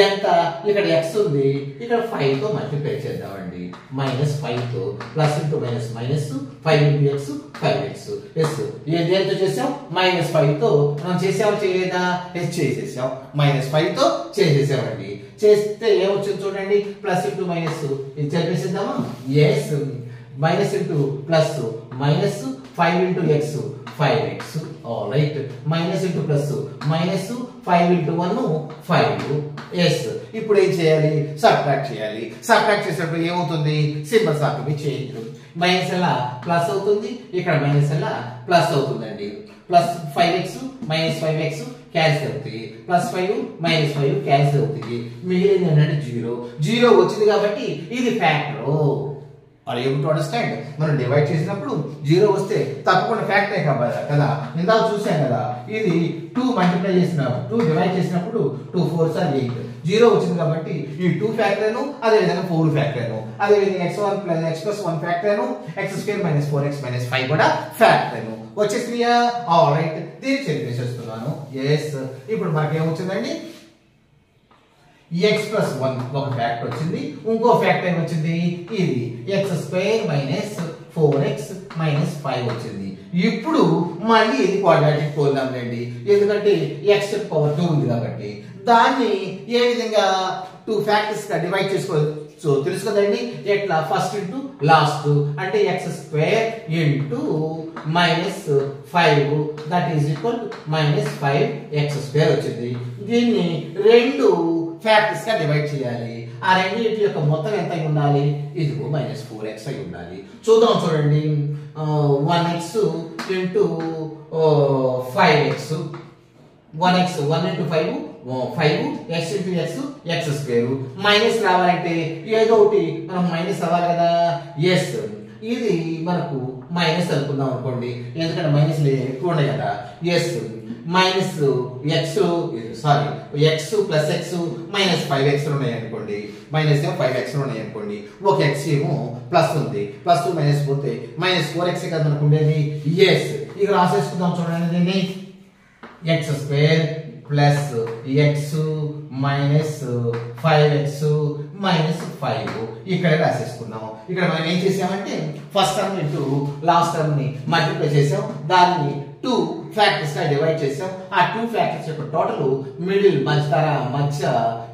ఎంత ఇక్కడ x ఉంది, ఇక్కడ 5 తో మల్టిప్లై చేద్దామండి. -5 తో plus into minus minus 5 into x 5x. Yes దేంతో చేసాం? -5 తో మనం చేసాం చేయలేదా? ఎస్ చేసేసాం. -5 తో చేసేసామండి. చేస్తే ఏమొచ్చింది చూడండి, ప్లస్ ఇంటూ మైనస్ ఇది చెప్పేసిద్దామా? Yes minus into plus minus 5 into x 5x. Right. Minus into plus minus 5 into 1 5. Yes ఇప్పుడు ఏం చేయాలి? సబ్ట్రాక్ట్ చేయాలి. సబ్ట్రాక్ట్ చేసినప్పుడు ఏమవుతుంది? సింబల్స్ ఆఫ్ ఇవి చేంజ్. మైనస్ ఎలా ప్లస్ అవుతుంది, ఇక్కడ మైనస్ ఎలా ప్లస్ అవుతుందండి. Plus 5x minus 5x cancel అవుతుంది. +5 -5 క్యాన్సిల్ అవుతుంది. మిగిలింది ఏంటంటే 0 వచ్చింది కాబట్టి ఇది factor. Are able to understand? మనం డివైడ్ చేసినప్పుడు 0 వస్తే తప్పకుండా ఫ్యాక్టరే కదా. ఇందాక చూసాం కదా, ఇది 2 మల్టిప్లై చేసినప్పుడు 2 డివైడ్ చేసినప్పుడు 2 4s are 8. 0 వచ్చింది కాబట్టి ఈ 2 ఫ్యాక్టర్ను, అదే విధంగా 4 ఫ్యాక్టర్ను, అదే విధంగా x1 ఫ్యాక్టర్ను, x² - 4x - 5 కూడా ఫ్యాక్టర్ను వచ్చేసినాయా? రైట్. దీన్ని చెక్ చేసేస్తున్నాను. ఎస్ ఇప్పుడు మనకి ఏమొచ్చిందండి? x+1 ఒక ఫ్యాక్టర్ వచ్చింది. ఇంకో ఫ్యాక్టర్ ఏమొచ్చింది? ఇది x² - 4x - 5 వచ్చింది. ఇప్పుడు మళ్ళీ ఇది క్వాడ్రాటిక్ పోల్దాం రండి. ఎందుకంటే x పవర్ 2 ఉంది కాబట్టి దాన్ని ఏ విధంగా 2 ఫ్యాక్టర్స్ గా డివైడ్ చేసుకోవచ్చు తెలుసు కదండి. ఎట్లా? ఫస్ట్ ఇంటూ లాస్ట్ అంటే x² into -5 that is equal to -5x² వచ్చింది. దీన్ని 2 ఫ్యాక్టర్స్ గా డివైడ్ చేయాలి. ఆ రెండింటి యొక్క మొత్తం ఎంత అయి ఉండాలి? ఇదిగో -4x అయి ఉండాలి. చూద్దాం చూడండి. 1x into 5x 1x 1 into 5 5 x into x x². Minus రావాలంటే ఏదో ఒకటి మనం మైనస్ అవ్వాలి కదా. ఎస్ ఇది మనకు మైనస్ అనుకుందాం అనుకోండి, ఎందుకంటే మైనస్ ఎక్కువ ఉన్నాయి కదా. Yes minus x plus x -5x ఉన్నాయి అనుకోండి, మైనస్ 5x ఉన్నాయి అనుకోండి. ఒక x ఏమో ప్లస్ ఉంది, ప్లస్ 2 మైనస్ పోతే -4x కదా మనకు ఉండేది. ఎస్ ఇక రాసేసుకుందాం చూడండి. దీన్ని x² plus x minus 5x minus 5 ఇక్కడ రాసేసుకున్నాం. ఇక్కడ మనం ఏం చేసామంటే first term into last term ని మల్టిప్లై చేసాం, దాన్ని 2 ఫ్యాక్టర్స్ గా డివైడ్ చేసాం. ఆ 2 ఫ్యాక్టర్స్ యొక్క టోటల్ మిడిల్ మధ్య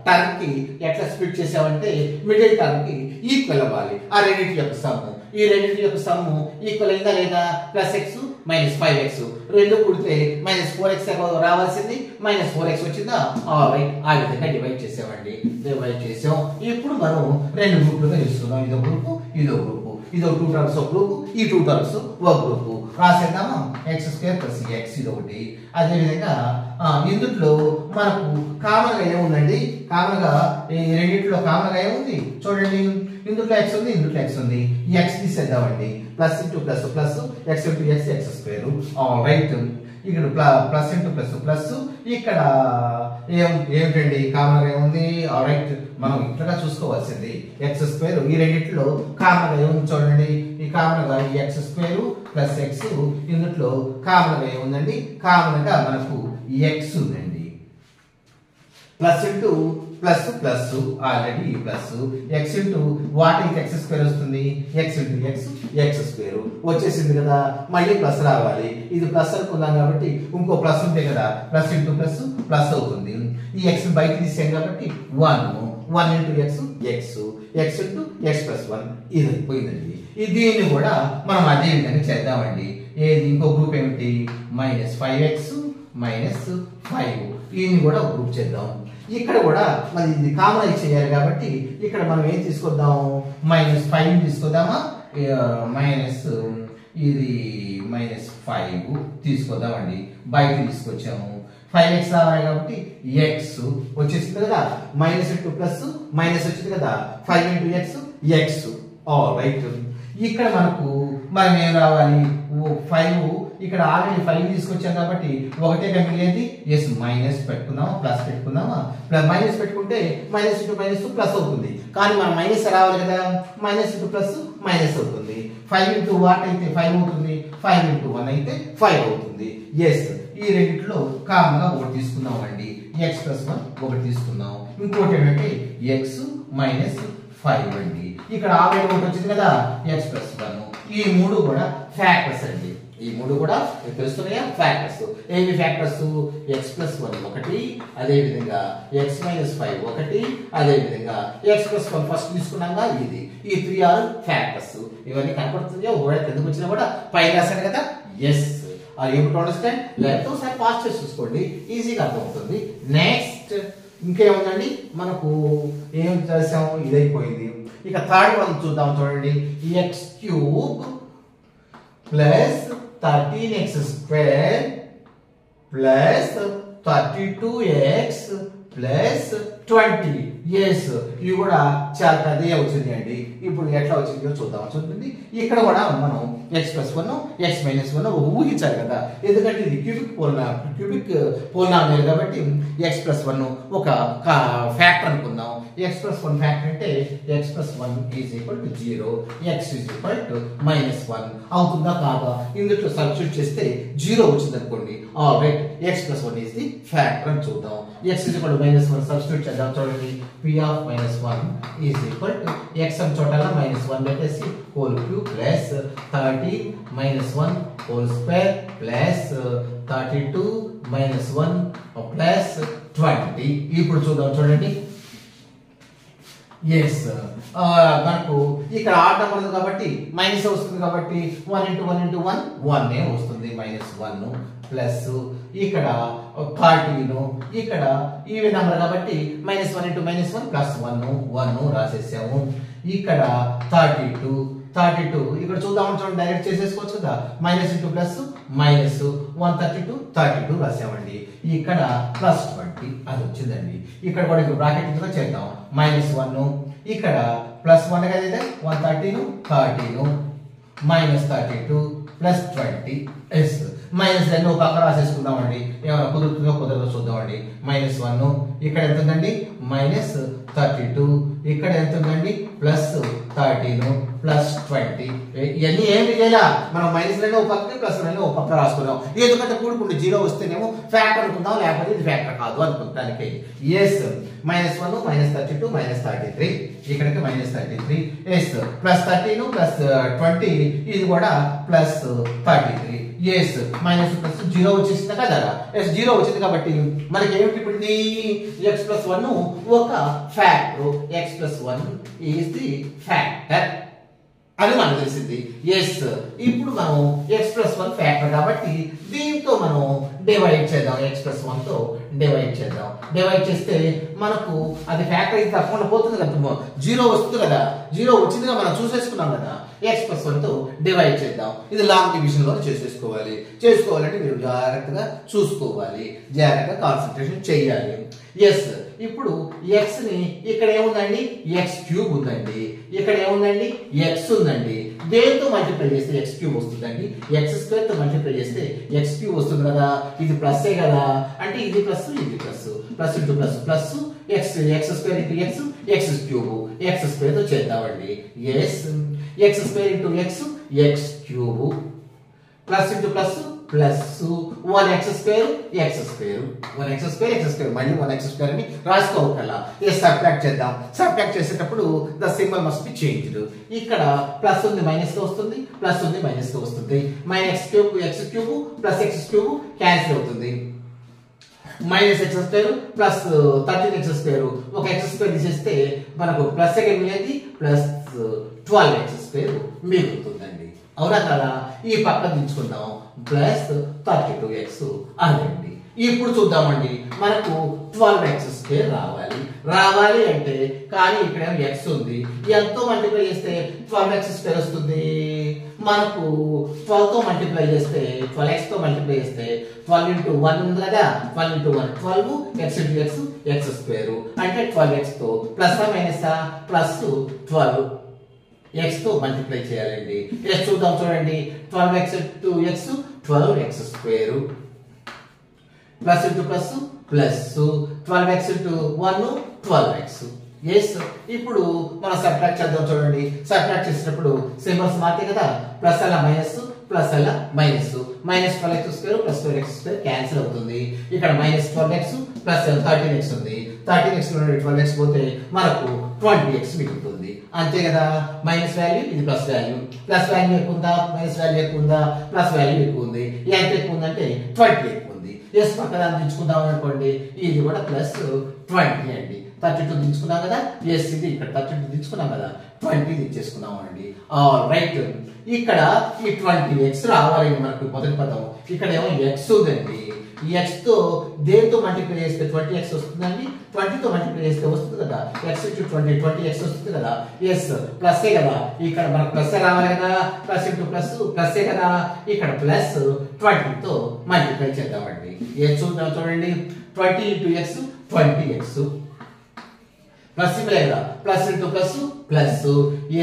టర్మ్ కి ఎట్లా స్ప్లిట్ చేసామంటే మిడిల్ టర్మ్ కి ఈక్వల్ అవ్వాలి. ఆ రెండింటి యొక్క సమ్, ఈ రెండింటి యొక్క సమ్ ఈక్వల్ అయిందా లేదా? +x -5x 2 కూడితే -4x రావాల్సింది, -4x వచ్చిందా? రైట్. ఆ విధంగా డివైడ్ చేసామండి. డివైడ్ చేసాం. ఇప్పుడు మనం 2 గ్రూపులుగా తీసుకుందాం. ఇదో గ్రూపు, ఇదో గ్రూపు. ఇదో 2 టర్మ్స్ ఒక గ్రూపు, ఈ 2 టర్మ్స్ ఒక గ్రూపు. రాసేద్దామా? x² + x ఇది ఒకటి. అదే విధంగా ఇందులో మనకు కామన్ గా ఏముందండి? కామన్ గా ఈ రెండింటిలో కామన్ గా ఏముంది చూడండి. ఇందులో x ఉంది, ఇందులో x ఉంది. x తీసేద్దామండి. Plus into plus plus x into x x². Right. ఇక్కడ ప్లస్ ఇంటూ ప్లస్ ప్లస్ ఇక్కడ ఏమిటండి కామన్ గా ఏముంది? రైట్. మనం ఇట్లా చూసుకోవాల్సింది x² ఈ రెండిట్లో కామన్ గా ఏముంది చూడండి. ఈ కామన్ గా x² ప్లస్ x ఇందులో కామన్ గా ఏముందండి? కామన్ గా మనకు x ఉందండి. Plus into plus plus already plus x into what is x² వస్తుంది? x ఇంటూ x x² వచ్చేసింది కదా. మళ్ళీ ప్లస్ రావాలి. ఇది ప్లస్ అనుకున్నాం కాబట్టి ఇంకో ప్లస్ ఉంటే కదా ప్లస్ ఇంటూ ప్లస్ ప్లస్ అవుతుంది. ఈ x బయట తీసాం కాబట్టి 1 ఇంటూ x ఇంటూ x+1 ఇది అయిపోయిందండి. దీన్ని కూడా మనం అదే విధంగా చేద్దామండి. ఏది ఇంకో గ్రూప్ ఏమిటి? -5x -5 దీన్ని కూడా ఒక గ్రూప్ చేద్దాం. ఇక్కడ కూడా మరి ఇది కామన్ చేయాలి కాబట్టి ఇక్కడ మనం ఏం తీసుకొద్దాం? -5 తీసుకొద్దామా? ఇది -5 తీసుకొద్దామండి. బయట తీసుకొచ్చాము. 5x రావాలి కాబట్టి x వచ్చేసింది కదా. మైనస్ ఇంటూ ప్లస్ మైనస్ వచ్చింది కదా. 5 ఇంటూ x రైట్. ఇక్కడ మనకు మనం ఏం రావాలి? 5 ఇక్కడ ఆల్రెడీ 5 తీసుకొచ్చాం కాబట్టి ఒకటే మిగిలేది. ఎస్ మైనస్ పెట్టుకుందామా? ప్లస్ పెట్టుకుందామా? మైనస్ పెట్టుకుంటే మైనస్ ఇంటూ మైనస్ ప్లస్ అవుతుంది. కానీ మనం మైనస్ రావాలి కదా. మైనస్ ఇంటూ ప్లస్ మైనస్ అవుతుంది. 5 ఇంటూ వాట్ అయితే 5 అవుతుంది, 5 ఇంటూ 1 అయితే 5 అవుతుంది. ఎస్, ఈ రెండిట్లో కామన్ గా ఒకటి తీసుకుందామండి. x ప్లస్ 1 ఒకటి తీసుకుందాం. ఇంకోటి ఏంటంటే x మైనస్ 5 అండి. ఇక్కడ ఆల్రెడీ ఒకటి వచ్చింది కదా x ప్లస్ 1. ఈ మూడు కూడా ఫ్యాక్టర్స్ అండి. ఈ మూడు కూడా తెలుస్తున్నాయా? ఫ్యాక్టర్స్. ఏవి ఫ్యాక్టర్స్? x ప్లస్ 1 ఒకటి, అదే విధంగా x మైనస్ 5 ఒకటి, అదే విధంగా x ప్లస్ 1 ఫస్ట్ తీసుకున్నాగా ఇది. ఈ 3 ఆర్ ఫ్యాక్టర్స్. ఇవన్నీ కనపడుతుంది. ఒకవేళ ఎందుకు వచ్చినా కూడా పై రాశాను కదా. Yes, are able to understand? లేకపోతే ఒకసారి పాస్ చేసి చూసుకోండి, ఈజీగా అర్థమవుతుంది. నెక్స్ట్ ఇంకేముందండి మనకు, ఏం చేసాము? ఇదైపోయింది. ఇక థర్డ్ వన్ చూద్దాం. చూడండి, x cube plus 13x square plus 32x plus 20. Yes, ఇవి కూడా చాలా పెద్దగా వచ్చింది అండి. ఇప్పుడు ఎట్లా వచ్చిందో చూద్దాం. చూడండి, ఇక్కడ కూడా మనం x ప్లస్ 1 x మైనస్ 1 ఊహించాలి కదా, ఎందుకంటే ఇది క్యూబిక్ పోలినామియల్ కాబట్టి x ప్లస్ 1 ఒక ఫ్యాక్టర్ అనుకుందాం. x ప్లస్ 1 ఫ్యాక్టర్ అంటే x plus 1 is equal to 0, x is equal to minus 1 అవుతుందా కాదా? ఇందులో సబ్స్టిట్యూట్ చేస్తే 0 వచ్చింది అనుకోండి. All right, x plus 1 is the factor అని చూద్దాం. x is equal to minus 1 substitute చేద్దాం. చూడండి, p of minus 1 is equal to x అని చోటలా మైనస్ 1 పెట్టేసి whole cube plus 13 minus 1 whole square plus 32 minus 1 plus 20. ఇప్పుడు చూద్దాం. చూడండి, ఎస్, మనకు ఇక్కడ ఆడ్ నెంబర్ ఉంది కాబట్టి మైనస్ వస్తుంది కాబట్టి 1 ఇంటూ 1 ఇంటూ 1 1 వస్తుంది. మైనస్ 1 ప్లస్ ఇక్కడ 13, ఇక్కడ ఈవెన్ నెంబర్ కాబట్టి మైనస్ 1 ఇంటూ మైనస్ 1 ప్లస్ 1 రాసేసాము. ఇక్కడ 32 ఇక్కడ చూద్దామని చూడండి, డైరెక్ట్ చేసేసుకోవచ్చు కదా. Minus into plus minus 132 రాసామండి. ఇక్కడ ప్లస్ 20 అది వచ్చిందండి. ఇక్కడ కూడా బ్రాకెట్ చేద్దాం. మైనస్ 1 ఇక్కడ ప్లస్ 1 కదా, 113 మైనస్ 32 ప్లస్ 20. ఎస్, మైనస్ 2 ఒక పక్క రాసేసుకుందామండి. ఏమైనా కుదురుతుందో కుదరదో చూద్దామండి. మైనస్ 1 ఇక్కడ ఎంత ఉందండి, మైనస్ 32 ఇక్కడ ఎంత ఉందండి, ప్లస్ 13 ప్లస్ 20. ఇవన్నీ ఏమి చేయాలా, మనం మైనస్ 2 ఒక పక్క ప్లస్ 2 ఒక పక్క రాసుకున్నాం. ఎందుకంటే కూడుకుంటే 0 వస్తేనేమో ఫ్యాక్టర్ అనుకుందాం, లేకపోతే ఇది ఫ్యాక్టర్ కాదు అనుకుంటానికి. ఎస్, మైనస్ 1 మైనస్ 32 మైనస్ 33 ఇక్కడికి మైనస్ 33. ఎస్, ప్లస్ 13 ప్లస్ 20 ఇది కూడా ప్లస్ 33. ఎస్, మైనస్ ప్లస్ 0 వచ్చేసింది కదా. ఎస్, 0 వచ్చింది కాబట్టి మనకి ఏమిటి ఇప్పుడు x ప్లస్ 1 ఒక factor. x plus 1 is the factor అని మనకు తెలిసింది. ఎస్, ఇప్పుడు మనం x ప్లస్ 1 ఫ్యాక్టర్ కాబట్టి దీంతో మనం డివైడ్ చేద్దాం. x ప్లస్ 1 తో డివైడ్ చేద్దాం. డివైడ్ చేస్తే మనకు అది ఫ్యాక్టర్ అయితే తప్పకుండా పోతుంది కదా, 0 వస్తుంది కదా. 0 వచ్చిందిగా మనం చూసేసుకున్నాం కదా. x ప్లస్ 1 తో డివైడ్ చేద్దాం. ఇది లాంగ్ డివిజన్ లో చేసుకోవాలంటే మీరు జాగ్రత్తగా చూసుకోవాలి, జాగ్రత్తగా కాన్సన్ట్రేషన్ చేయాలి. ఎస్, ఇప్పుడు x ని ఇక్కడ ఏముందండి, x క్యూబ్ ఉందండి. ఇక్కడ ఏముందండి, x ఉందండి. దేంతో మల్టిప్లై చేస్తే x క్యూబ్ వస్తుందండి. x స్క్వేర్ తో మల్టిప్లై చేస్తే x క్యూబ్ వస్తుంది కదా. ఇది ప్లస్ కదా, అంటే ఇది ప్లస్ ఇది plus, plus into plus plus x square into x cube x square తో చేద్దామండి. Yes, x square into x cube plus into plus plus 1x square మళ్ళీ 1x స్క్వేర్ అని రాసుకోవాలా. సబ్ట్రాక్ట్ చేద్దాం. సబ్ట్రాక్ట్ చేసేటప్పుడు the symbol must be changed. ఇక్కడ plus ఉంది minus తో వస్తుంది, ప్లస్ ఉంది మైనస్ తో వస్తుంది. Minus x cube plus x cube cancel అవుతుంది. Minus x square plus 13x square, ఒక x స్క్వేర్ తీసేస్తే మనకు ప్లస్ సెకండ్ మిగిలింది ప్లస్ 12x స్క్వేర్ మిగులుతుందండి. అవునా కదా? ఈ పక్క దించుకుందాం. ప్లస్ 32x అదండి. ఇప్పుడు చూద్దామండి, మనకు 12x స్క్వేర్ రావాలి అంటే, కానీ ఇక్కడ x ఉంది. ఎంతో మల్టిప్లై చేస్తే 12x స్క్వేర్ వస్తుంది. మనకు 12 తో మల్టిప్లై చేస్తే 12x తో మల్టిప్లై చేస్తే 12 ఇంటూ 1 ఉంది కదా. 12 into 1 12 x into x square అంటే 12x తో ప్లస్ మైనస్ ప్లస్ 12 x తో మల్టిప్లై చేయాలండి. x చూద్దాం. చూడండి, 12x into x 12x square plus into plus plus 12x into 1 12x yes ఇప్పుడు మనం సబ్ట్రాక్ట్ చేద్దాం చూడండి. సబ్ట్రాక్ట్ చేసేటప్పుడు సింబల్స్ మారుతాయి కదా, ప్లస్ అలా మైనస్, ప్లస్ అలా minus. Minus 12x² plus 12x² cancel అవుతుంది. ఇక్కడ మైనస్ 12x ప్లస్ 13x ఉంది. 13x నుండి 12x పోతే మనకు 20x మిగులుతుంది. అంతే కదా, మైనస్ వాల్యూ ఇది ప్లస్ వాల్యూ. ప్లస్ వాల్యూ ఎక్కువ ఉందా, మైనస్ వాల్యూ ఎక్కువ ఉందా, ప్లస్ వాల్యూ ఎక్కువ ఉంది. ఎంత ఎక్కువ ఉందంటే 20 ఎక్కువ ఉంది. ఎస్ పక్కన దించుకుందాం అనుకోండి, ఇది కూడా ప్లస్ 20 అండి. 32 దించుకున్నాం కదా, ఎస్ ఇది ఇక్కడ 32 దించుకున్నాం కదా, 20 దించేసుకున్నాం అండి. రైట్, ఇక్కడ ఈ 20x రావాలి మనకు మొదటి పదం. ఇక్కడ ఏమో x ఉందండి. ఈ x తో దేంతో మల్టిప్లై చేస్తే 20x వస్తుందండి. 20 తో మల్టిప్లై చేస్తే వస్తుంది కదా, x × 20 20x వస్తుంది కదా. ఎస్ ప్లస్ కదా, ఇక్కడ మనకు ప్లస్ రావాలి కదా, ప్లస్ ఇంటూ ప్లస్ ప్లస్ కదా. ఇక్కడ ప్లస్ 20 తో మల్టిప్లై చేద్దామండి. ఎస్ చూద్దాం చూడండి, 20 × x 20x ప్లస్ కదా, plus into plus plus.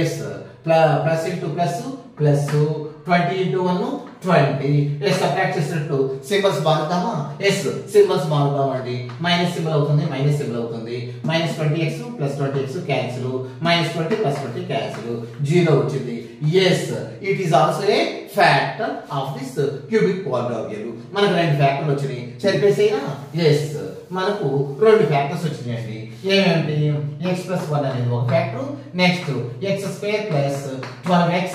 Yes plus into plus plus 20 × 1 20. Yes subtract చేసినట్టు సింబల్స్ మారుద్దామా, ఎస్ సింబల్స్ మారుద్దామండి. మైనస్ సింబల్ అవుతుంది, మైనస్ సింబల్ అవుతుంది. Minus 20x plus 20x cancel, minus 20 plus 20 cancel, 0 వచ్చింది. Yes it is also a factor of this cubic polynomial. మనకు 2 ఫ్యాక్టర్లు వచ్చినాయి, సరిపేసేనా. Yes మనకు 2 factors వచ్చినాయండి. ఏమేంటి, x+1 అనేది ఒక factor, next x² plus 12x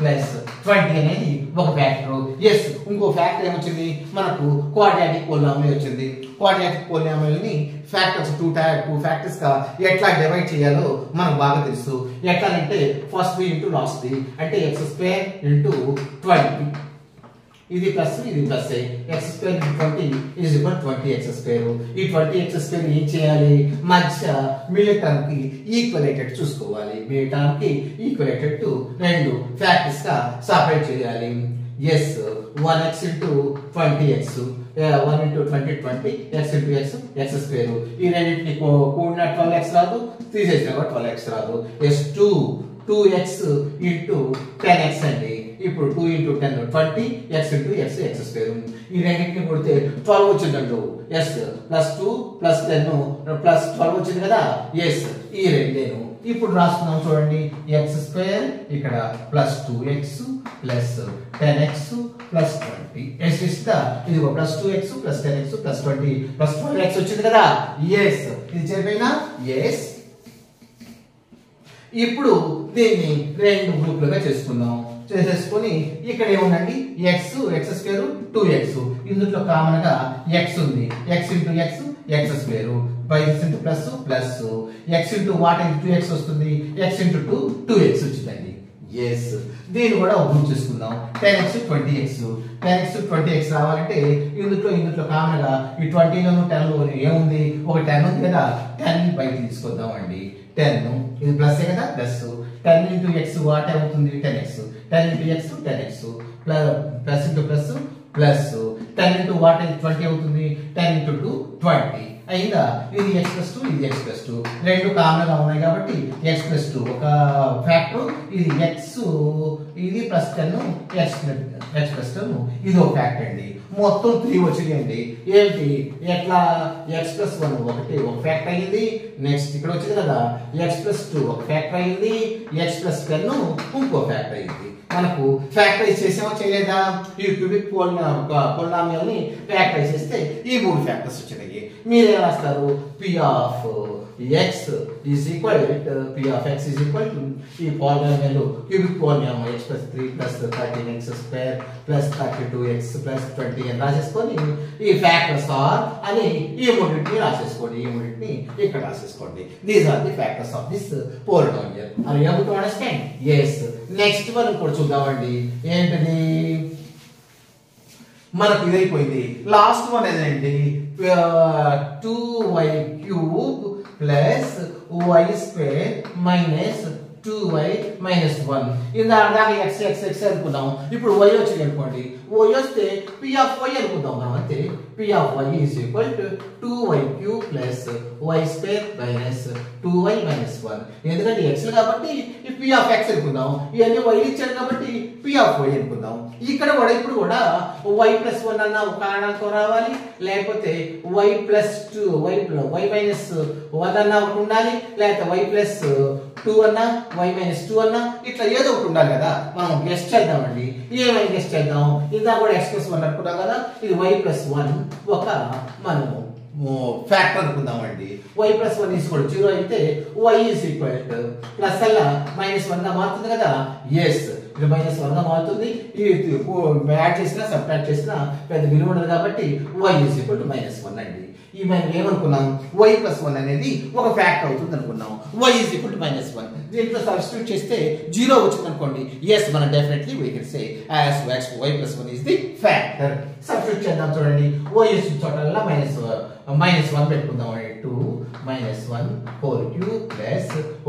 plus 20 అనేది ఒక ఫ్యాక్టర్. ఎస్ ఇంకో ఫ్యాక్టర్ ఏమొచ్చింది మనకు, క్వాడ్రాటిక్ పోలినామియల్ వచ్చింది. క్వాడ్రాటిక్ పోలినామియల్ ని ఫ్యాక్టర్స్ 2 ఫ్యాక్టర్స్ గా ఎట్లా డివైడ్ చేయాలో మనకు బాగా తెలుసు. ఎట్లా అంటే ఫస్ట్ ఇంటూ లాస్ట్ అంటే x² ఇంటూ 20, ఇది ప్లస్ ఇది plus. x² × 20 is equal 20x². ఈ 20x² ఏం చేయాలి, మధ్య మిడిల్ టర్మ్ కి ఈక్వలేటెడ్ చూసుకోవాలి. మిడిల్ టర్మ్ కి ఈక్వలేటెడ్ టు 2 ఫ్యాక్టర్స్ గా సెపరేట్ చేయాలి. Yes 1x × 20x 1 × 20 20 x × x x². ఈ రెండింటిని కూడిన 12x రాదు, తీసేసిన 12x రాదు. ఎస్ 2x × 10x అండి. ఇప్పుడు 2 × 10 20 x × x x². ఈ రెండింటిని కొడితే 12 వచ్చిందండి. ఎస్ ప్లస్ 2 ప్లస్ 10 ప్లస్ 12 వచ్చింది కదా. ఎస్ ఈ రెండేను ఇప్పుడు రాస్తున్నాం చూడండి. x² ఇక్కడ plus 2x plus 10x plus 20. Yes ఇస్తా ఇది plus 2x plus 10x plus 20 plus 12x వచ్చింది కదా. ఎస్ ఇది చెప్పినా. ఎస్ ఇప్పుడు దీన్ని 2 గ్రూపులుగా చేసుకుందాం. చేసేసుకొని ఇక్కడ ఏముందండి, x² 2x. ఇందులో కామన్ గా x ఉంది, x × x x². Plus plus x × what 2x వస్తుంది, x × 2 2x వచ్చిందండి. ఎస్ దీన్ని కూడా గ్రూప్ చేసుకుందాం. 10x 20x 10x 20x రావాలంటే ఇందులో కామన్ గా ఈ 20లోను 10లో ఏముంది, ఒక 10 ఉంది కదా, 10 బయట తీసుకొద్దాం అండి. 10 ఇది ప్లస్ కదా, ప్లస్ 10 × x వాట్ అవుతుంది 10x. 10 × x 10x plus into plus plus 10 × what 20 అవుతుంది, 10 × 2 20 అయిందా. ఇది x+2 ఇది x+2 రెండు కామన్ గా ఉన్నాయి కాబట్టి x+2 ఒక ఫ్యాక్టర్. ఇది x ఇది ప్లస్ 10 x+10 ఇది ఒక ఫ్యాక్టర్ అండి. మొత్తం 3 వచ్చినాయండి. ఏంటి ఎట్లా, x+1 ఒక ఫ్యాక్టర్ అయ్యింది. నెక్స్ట్ ఇక్కడ వచ్చింది కదా x+2 ఒక ఫ్యాక్టర్ అయ్యింది, x+10 ఇంకో ఫ్యాక్టర్ అయ్యింది. మనకు ఫ్యాక్టరైజ్ చేసామో చేయలేదా, ఈ క్యూబిక్ పోలినామియల్ ని ఫ్యాక్టరైజ్ చేస్తే ఈ 3 ఫ్యాక్టర్స్ వచ్చినాయి. మీరు ఏం రాస్తారు, p of x is equal to ఈ polynomial cubic polynomial x+3 plus 13x² plus 32x plus 20 అని రాసేసుకొని ఈ ఫ్యాక్టర్స్ ఆర్ అని ఈ మూడింటిని రాసేసుకోండి. ఈ మూడింటిని ఇక్కడ రాసేసుకోండి. These are the factors of this polynomial. Are you able to understand? yes. Next మనం కూడా చూద్దామండి. ఏంటిది, మనకు ఇదైపోయింది. లాస్ట్ వన్ ఏదండి, 2y³ plus y² minus 2y minus 1. ఇందాక x అనుకున్నాం. ఇప్పుడు y వచ్చింది అనుకోండి. y వస్తే p of y అనుకుందాం మనం అంతే. p of y is equal to 2y cube plus y square minus 2y minus 1. ఎందుకంటే x కాబట్టి ఈ p of x అనుకుందాం. ఇవన్నీ y ఇచ్చాడు కాబట్టి p of y అనుకుందాం. ఇక్కడ కూడా ఇప్పుడు కూడా y plus 1 అన్న ఒక కారణంతో రావాలి, లేకపోతే y plus 2 y minus 1 అన్న ఒకటి ఉండాలి, లేకపోతే y plus 2 అన్న y minus 2 అన్న ఇట్లా ఏదో ఒకటి ఉండాలి కదా. మనం గెస్ట్ చేద్దామండి. ఏమైనా గెస్ట్ చేద్దాం. ఇందా కూడా x plus 1 అనుకున్నాం కదా. ఇది y plus 1 ఒక మనము factor అనుకుందామండి. y plus 1 is equal to 0 అయితే y is equal to plus అలా మైనస్ 1 గా మారుతుంది కదా. ఎస్, ఇది మైనస్ 1 గా మారుతుంది. ఇది యాడ్ చేసినా సబ్ట్రాక్ట్ చేసినా పెద్ద విలువ ఉండదు కాబట్టి y is equal to -1 అండి. ఈ మనం ఏమనుకున్నాం, y plus 1 అనేది ఒక ఫ్యాక్టర్ అవుతుంది అనుకున్నాం. y is equal to -1. దీంట్లో సబ్స్టిట్యూట్ చేస్తే 0 వచ్చింది అనుకోండి. ఎస్, మనం definitely we can say as y plus 1 is the factor. Substitute చేద్దాం చూడండి. y వచ్చిన చోటల్లా -1 పెట్టుకుందాం. 2 -1 whole cube plus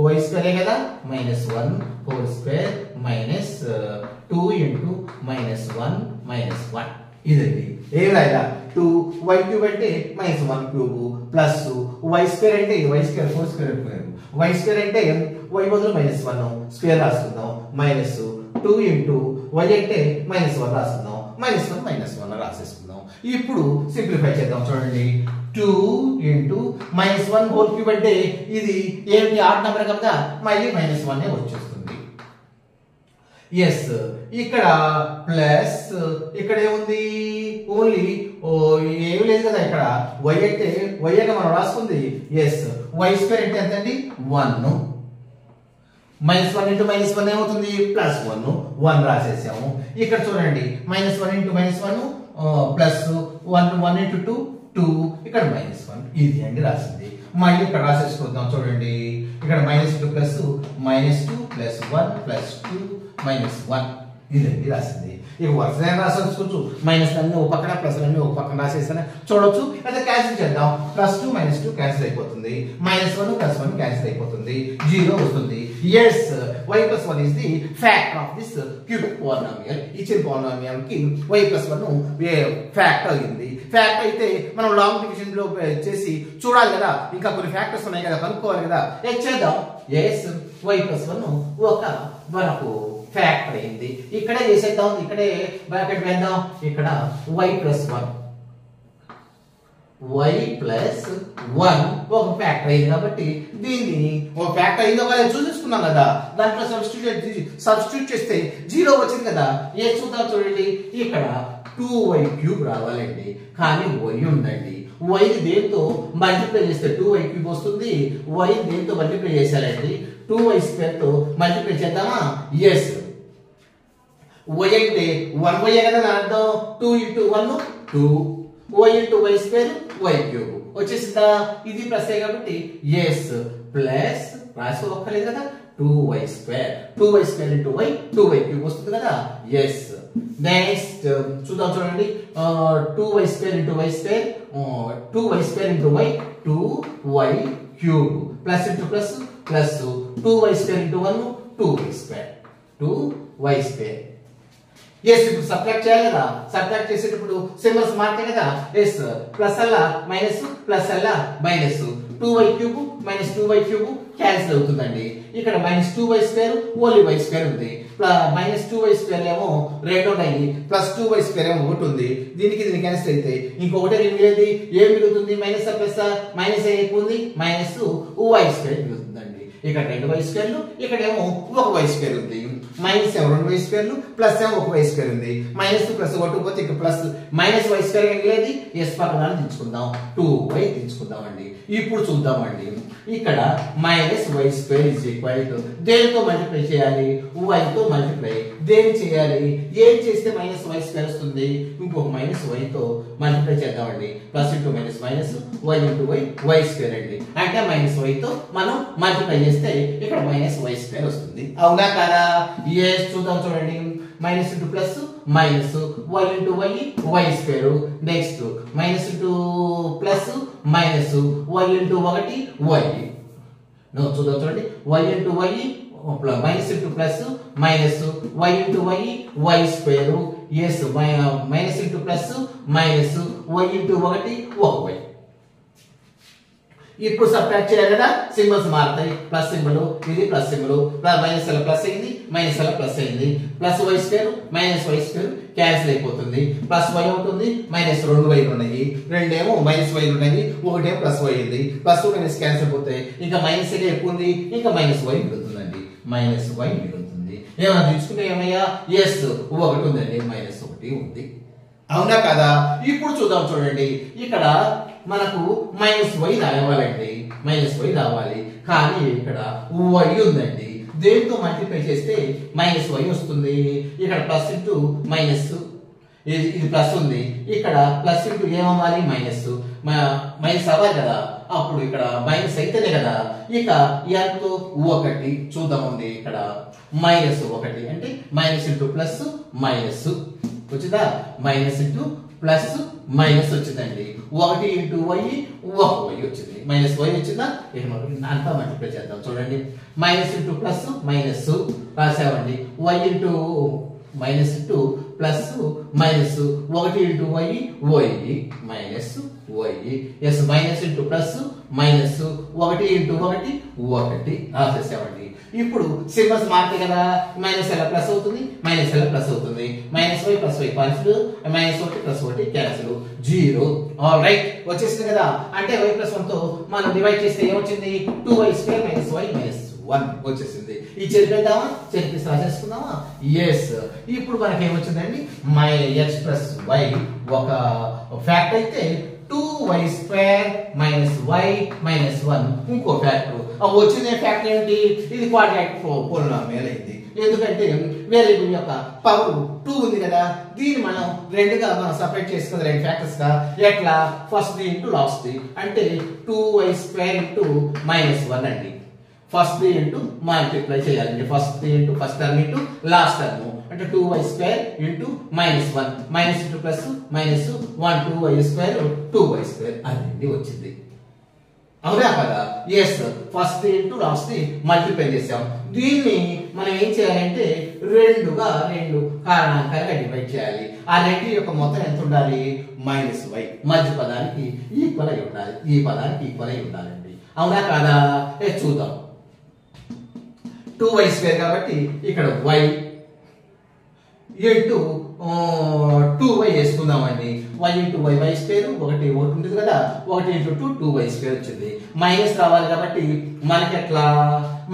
y square కదా, -1 whole square minus 2 into -1 -1. ఇదండి. ఏం రాయలా, 2y క్యూబ్ అంటే -1 క్యూబ్ ప్లస్ y స్క్వేర్ అంటే y స్క్వేర్ 4 స్క్వేర్ అనుకున్నాను. y స్క్వేర్ అంటే y బదులు -1 స్క్వేర్ రాసుకుందాం. -2 ఇంటూ y అంటే -1 రాసుకుందాం. -1 రాసేసుకుందాం. ఇప్పుడు సింప్లిఫై చేద్దాం చూడండి. 2 ఇంటూ -1 హోల్ క్యూబ్ అంటే ఇది ఏంటి, ఆడ్ నెంబర్ కదా, మళ్ళీ -1 వచ్చేస్తుంది. ఎస్, ఇక్కడ ప్లస్ ఇక్కడ ఏముంది, ఓన్లీ ఏమి లేదు కదా. ఇక్కడ y అంటే y మనం రాసుకుంది. ఎస్, y స్క్వేర్ అంటే ఎంత అండి, 1. -1 ఇంటూ -1 ఏమవుతుంది, +1 రాసేసాము. ఇక్కడ చూడండి, -1 ఇంటూ -1 ప్లస్ 1 ఇంటూ 2 ఇక్కడ -1. ఇది అండి రాసింది. మళ్ళీ ఇక్కడ రాసేసుకుందాం చూడండి. ఇక్కడ -2 ప్లస్ -2 ప్లస్ 1 ప్లస్ 2 -1 ఇదండి రాసింది. ఇక వరుసగా రాసుకోవచ్చు. మైనస్ అన్ని ఒక పక్కన ప్లస్ అన్ని ఒక పక్కన రాసేసాను చూడొచ్చు. అయితే క్యాన్సిల్ చేద్దాం. +2 -2 క్యాన్సిల్ అయిపోతుంది. -1 + 1 క్యాన్సిల్ అయిపోతుంది. 0 వస్తుంది. Yes, y plus 1 is the factor of this cubic polynomial. ఇచ్చిన polynomial కి y plus 1 ఫ్యాక్టర్ అయింది. ఫ్యాక్టర్ అయితే మనం లాంగ్ డివిజన్ లో చేసి చూడాలి కదా, ఇంకా కొన్ని ఫ్యాక్టర్స్ ఉన్నాయి కదా, కనుక్కోవాలి కదా. చేద్దాం. ఎస్, y plus 1 ఒక మనకు ఫ్యాక్టర్ అయింది. ఇక్కడే చేసేద్దాం. ఇక్కడే బ్రాకెట్ వేద్దాం. ఇక్కడ y plus 1 ఒక ఫ్యాక్టర్ అయింది కాబట్టి దీన్ని ఒక ఫ్యాక్టర్ అయిందో కదా చూసేసుకున్నాం కదా. దాంట్లో సబ్స్టిట్యూట్ చేస్తే 0 వచ్చింది కదా. ఏ చూద్దాం చూడండి. ఇక్కడ 2y క్యూబ్ రావాలండి, కానీ y ఉందండి. y దేంతో మల్టిప్లై చేస్తే 2y క్యూబ్ వస్తుంది. y దేంతో మల్టిప్లై చేశారండి, 2y స్క్వేర్ తో మల్టిప్లై చేద్దామా. ఎస్, y అంటే 1y కదా నా అర్థం. 2 into 1 2, y into y square y cube వచ్చేసిందా. ఇది ప్లస్ కాబట్టి ఎస్, ప్లస్ రాసుకోక్కర్లేదు కదా. 2y square into y 2y cube వస్తుంది కదా. ఎస్, నెక్స్ట్ చూద్దాం చూడండి. 2y square into y square 2y square into y 2y cube plus into plus plus 2y square into 1 2y square. Yes, ఇప్పుడు subtract చేయాలి కదా. Subtract చేసేటప్పుడు symbols మారుతాయి కదా. ఎస్, ప్లస్ అలా మైనస్, ప్లస్ అలా minus. 2y cube -2y cube cancel అవుతుందండి. ఇక్కడ -2y square only y square ఉంది. -2y స్క్వేర్ ఏమో 2 ఉన్నాయి, +2y స్క్వేర్ ఏమో 1 ఉంది. దీనికి క్యాన్సిల్ అయితే ఇంకొకటి మిగిలేది. ఏం మిగులుతుంది, మైనస్ ప్లస్ మైనస్ ఎక్కువ ఉంది, -y స్క్వేర్ మిగులుతుందండి. ఇక్కడ 2y స్క్వేర్లు, ఇక్కడేమో 1y స్క్వేర్ ఉంది. మైనస్ ఏమో 2y స్క్వేర్లు, ప్లస్ ఏమో 1y స్క్వేర్ ఉంది. మైనస్ ప్లస్ కొట్టుకుపోతే ఇక్కడ ప్లస్ -y స్క్వేర్ మిగిలేది. ఎస్ పక్కన దించుకుందాం, 2y దించుకుందాం అండి. ఇప్పుడు చూద్దామండి. ఇక్కడ -y square is equal to దేనితో మల్టిప్లై చేయాలి, y తో మల్టిప్లై. దేని చేయాలి, ఏం చేస్తే -y స్క్వేర్ వస్తుంది, ఇంకొక -y తో మల్టిప్లై చేద్దామండి. Plus into minus minus y into y square అండి. అంటే -y తో మనం మల్టిప్లై చేస్తే ఇక్కడ -y స్క్వేర్ వస్తుంది. అవునా కదా. ఎస్, చూద్దాం చూడండి. Minus into plus minus y into y square. Next minus into plus minus y into 1 y. చూద్దాం చూడండి. y into y minus into plus minus y into y y square yes minus into plus minus y into ఒకటి ఒక y. ఇప్పుడు subtract చేయాలి కదా, symbols మారుతాయి. Plus symbol ఇది plus symbol, minus అలా ప్లస్ అయింది మైనస్ అలా ప్లస్ అయింది. Plus y square minus y square cancel అయిపోతుంది. ప్లస్ వై ఉంటుంది మైనస్ రెండు వైలు ఉన్నాయి, రెండేమో మైనస్ వైలు ఉన్నాయి, ఒకటేమో ప్లస్ వై ఉంది. ప్లస్ మైనస్ క్యాన్సిల్ అయిపోతాయి. ఇంకా మైనస్ ఎక్కువ ఉంది, ఇంకా మైనస్ వై మిగులుతుందండి. మైనస్ వై మిగులుతుంది. ఏమైనా తీసుకుంటే ఏమయ్యా ఎస్ ఒకటి ఉందండి, మైనస్ ఒకటి ఉంది. అవునా కదా? ఇప్పుడు చూద్దాం చూడండి, ఇక్కడ మనకు మైనస్ వై రావాలండి, మైనస్ వై రావాలి. కానీ ఇక్కడ వై ఉందండి, దేంతో మల్టిప్లై చేస్తే మైనస్ వై వస్తుంది. ఇక్కడ ప్లస్ ఇంటూ మైనస్, ఇది ప్లస్ ఉంది, ఇక్కడ ప్లస్ ఇంటూ ఏమవ్వాలి మైనస్, మైనస్ అవ్వాలి కదా. అప్పుడు ఇక్కడ మైనస్ అయితేనే కదా. ఇక ఎంతో ఒకటి చూద్దామండి, ఇక్కడ మైనస్ ఒకటి అంటే మైనస్ ఇంటూ ప్లస్ మైనస్ వచ్చిందా, మైనస్ ఇంటూ ప్లస్ మైనస్ వచ్చిందండి. ఒకటి ఇంటూ వై ఒక వై వచ్చింది, మైనస్ వై వచ్చిందా. ఇక అంతా మల్టిప్లై చేద్దాం చూడండి. మైనస్ ఇంటూ ప్లస్ మైనస్ రాసామండి, y into minus into plus minus ఒకటి into y y minus y yes minus into plus minus ఒకటి ఇంటూ ఒకటి ఒకటి రాసేసామండి. ఇప్పుడు సింబల్స్ మారుతాయి కదా, మైనస్ ఎలా ప్లస్ అవుతుంది, మైనస్ ఎలా ప్లస్ అవుతుంది, minus y plus y cancel, minus ఒకటి ప్లస్ ఒకటి క్యాన్సిల్, జీరో. ఆల్ రైట్ వచ్చేసింది కదా. అంటే వై ప్లస్ 1 తో మనం డివైడ్ చేస్తే ఏమొచ్చింది, 2y square minus y minus 1 వచ్చేసింది. ఈ చెరిపేద్దామా, చెరిపేసి రాసేసుకుందామా. ఎస్ ఇప్పుడు మనకి ఏమొచ్చిందండి, మై ఎక్స్ ప్లస్ వై ఒక ఫ్యాక్ట్ అయితే 2y square minus y minus 1 ఇంకో ఫ్యాక్టర్. వచ్చిన ఫ్యాక్టర్ ఏంటి, ఇది క్వాడ్రాటిక్ పోలినామియల్ అయింది. ఎందుకంటే వేరియబుల్ యొక్క పవర్ 2 ఉంది కదా, దీన్ని మనం రెండుగా మనం సపరేట్ చేసుకుందాం, రెండు ఫ్యాక్టర్స్ గా. ఎట్లా, ఫస్ట్ ఇంటూ లాస్ట్ అంటే 2y స్క్వేర్ ఇంటూ మైనస్ 1 అండి. ఫస్ట్ ఇంటూ మల్టిప్లై చేయాలండి, first into first term into last term అంటే 2y square into minus 1 minus into plus minus 1 2y square 2y square అనేది వచ్చింది. అవునా కదా? Yes first into last multiply చేసాం. దీన్ని మనం ఏం చేయాలంటే రెండు కారణాంకాలుగా డివైడ్ చేయాలి. ఆ రెండు యొక్క మొత్తం ఎంత ఉండాలి, మైనస్ వై మధ్య పదానికి ఈక్వల్ అయి ఉండాలి, ఈ పదానికి ఈక్వల్ అయి ఉండాలండి. అవునా కాదా? చూద్దాం. 2y స్క్వేర్ కాబట్టి ఇక్కడ y ఇంటూ 2y వేసుకుందామండి. y ఇంటూ y స్క్వేర్ ఒకటి ఉంటుంది కదా, 1 ఇంటూ 2 2y స్క్వేర్ వచ్చింది. మైనస్ రావాలి కాబట్టి మనకి ఎట్లా,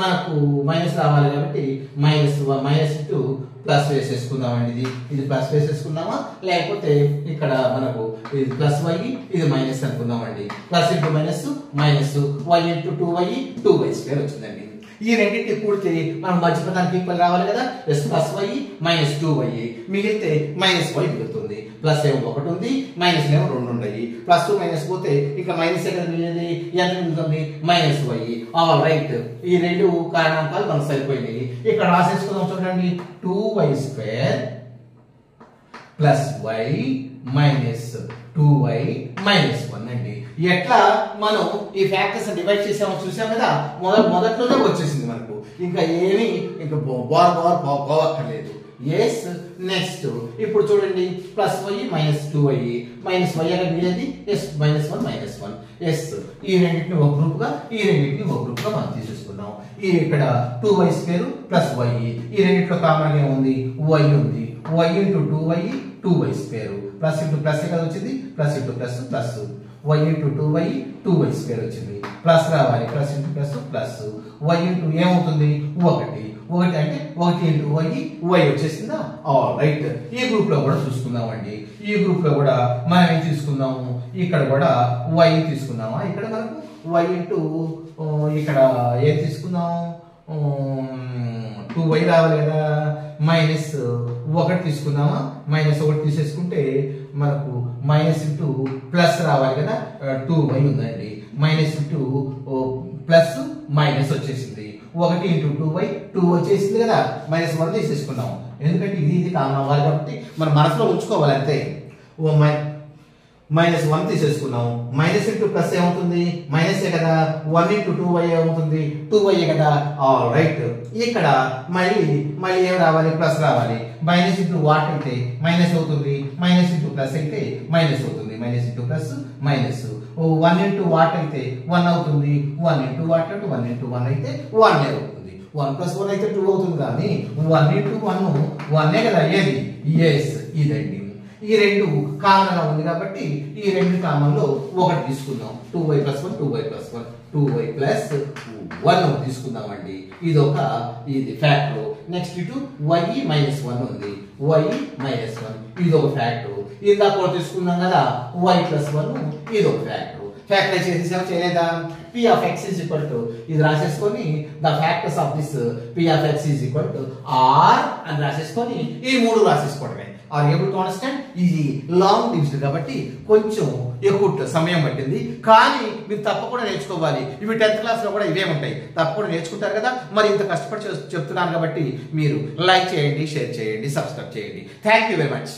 మనకు మైనస్ రావాలి కాబట్టి మైనస్ ఇంటూ ప్లస్ వేసేసుకుందామండి. ఇది ప్లస్ వేసేసుకుందామా, లేకపోతే ఇక్కడ మనకు ఇది ప్లస్ వై ఇది మైనస్ అనుకుందామండి. Plus into minus minus y into 2y square వచ్చిందండి. ఈ రెండింటిని కూడితే మనం మధ్య పదానికి ఈక్వల్ రావాలి కదా. Yes plus y minus 2y మిగిలితే మైనస్ వై మిగులుతుంది. ప్లస్ ఏమో ఒకటి ఉంది, మైనస్ ఏమో రెండు ఉన్నాయి. ప్లస్ 2 మైనస్ పోతే ఇంకా మైనస్ ఎక్కడ మిగిలింది, ఎంత మిగులుతుంది, మైనస్ వై. ఆల్ రైట్ ఈ రెండు కారణాంకాలు మనకు సరిపోయినాయి. ఇక్కడ రాసేసుకుందాం చూడండి. 2y square plus y minus 2y minus 1 అండి. ఎట్లా మనం ఈ ఫ్యాక్టర్స్ డివైడ్ చేసామో చూసాం కదా, మొదట్లోనే వచ్చేసింది మనకు. ఇంకా ఏమి ఇంకా పోవక్కర్లేదు. ఎస్ నెక్స్ట్ ఇప్పుడు చూడండి, plus y minus 2y minus y అనేది మిగిలింది. Yes minus 1 minus 1. ఎస్ ఈ రెండింటిని ఒక గ్రూప్ గా, ఈ రెండింటిని ఒక గ్రూప్ గా మనం తీసేసుకున్నాం. ఈ ఇక్కడ 2y స్క్వేర్ ప్లస్ వై, ఈ రెండింటిలో కామన్ గా ఉంది y ఉంది. y into 2y 2y square plus into plus కదా వచ్చింది, plus into plus plus y into 2y square వచ్చింది. ప్లస్ రావాలి, plus into plus plus y into ఏమవుతుంది, ఒకటి అంటే 1 ఇంటూ y వచ్చేసిందా. ఆల్ రైట్ ఈ గ్రూప్ లో కూడా చూసుకుందామండి. ఈ గ్రూప్ లో కూడా మనం ఏం తీసుకుందాము, ఇక్కడ కూడా y తీసుకుందామా. ఇక్కడ మనకు y ఇంటూ ఇక్కడ ఏం తీసుకుందాం, 2y రావాలి కదా. మైనస్ 1 తీసుకుందామా, మైనస్ 1 తీసేసుకుంటే మనకు మైనస్ ఇంటూ ప్లస్ రావాలి కదా, 2y ఉందండి. మైనస్ ఇంటూ ప్లస్ మైనస్ వచ్చేసింది. 1 ఇంటూ 2 వచ్చేసింది కదా. మైనస్ 1 తీసేసుకున్నాం, ఎందుకంటే ఇది కామన్ అవ్వాలి కాబట్టి మన మనసులో ఉంచుకోవాలి అంతే. మైనస్ 1 తీసేసుకున్నాం. మైనస్ ఇంటూ ప్లస్ ఏమవుతుంది? మైనస్ కదా. 1 ఇంటూ 2y ఏమవుతుంది? 2y కదా. All right. ఇక్కడ మళ్ళీ ఏం రావాలి? ప్లస్ రావాలి. మైనస్ ఇంటూ వాట్ అయితే మైనస్ అవుతుంది. మైనస్ ఇంటూ ప్లస్ అయితే మైనస్ అవుతుంది. Minus into plus minus. 1 into what అయితే 1 అవుతుంది. 1 ఇంటూ వాట్ అంటే 1 ఇంటూ 1 అయితే 1 అవుతుంది. 1 ప్లస్ 1 అయితే 2 అవుతుంది. కానీ 1 ఇంటూ 1 1 కదా అయ్యేది. ఎస్, ఇదండి. ఈ రెండు కామన్ గా ఉంది కాబట్టి ఈ రెండు కామన్ లో ఒకటి తీసుకుందాం. 2y + 1 2y + 1 2y + 1 తీసుకుందామండి. ఇది ఫ్యాక్టర్. నెక్స్ట్ ఇటు y - 1 ఉంది. y - 1 ఇది ఒక ఫ్యాక్టర్. ఇందాక కూడా తీసుకున్నాం కదా y + 1 ఇది ఒక ఫ్యాక్టర్. ఫ్యాక్టరైజ్ చేసేసాం చేయలేదా? p of x is equal to ఇది రాసేసుకొని the factors of this p of x is equal to r అని రాసేసుకొని ఈ మూడు రాసేసుకోవడమే. Are able to understand? ఇది లాంగ్ డివిజన్ కాబట్టి కొంచెం ఎక్కువ సమయం పట్టింది. కానీ మీరు తప్పకుండా నేర్చుకోవాలి. ఇవి 10th క్లాస్ లో కూడా ఇవే ఉంటాయి. తప్పకుండా నేర్చుకుంటారు కదా. మరి ఇంత కష్టపడి చెప్తున్నాను కాబట్టి మీరు లైక్ చేయండి, షేర్ చేయండి, సబ్స్క్రైబ్ చేయండి. Thank you very much.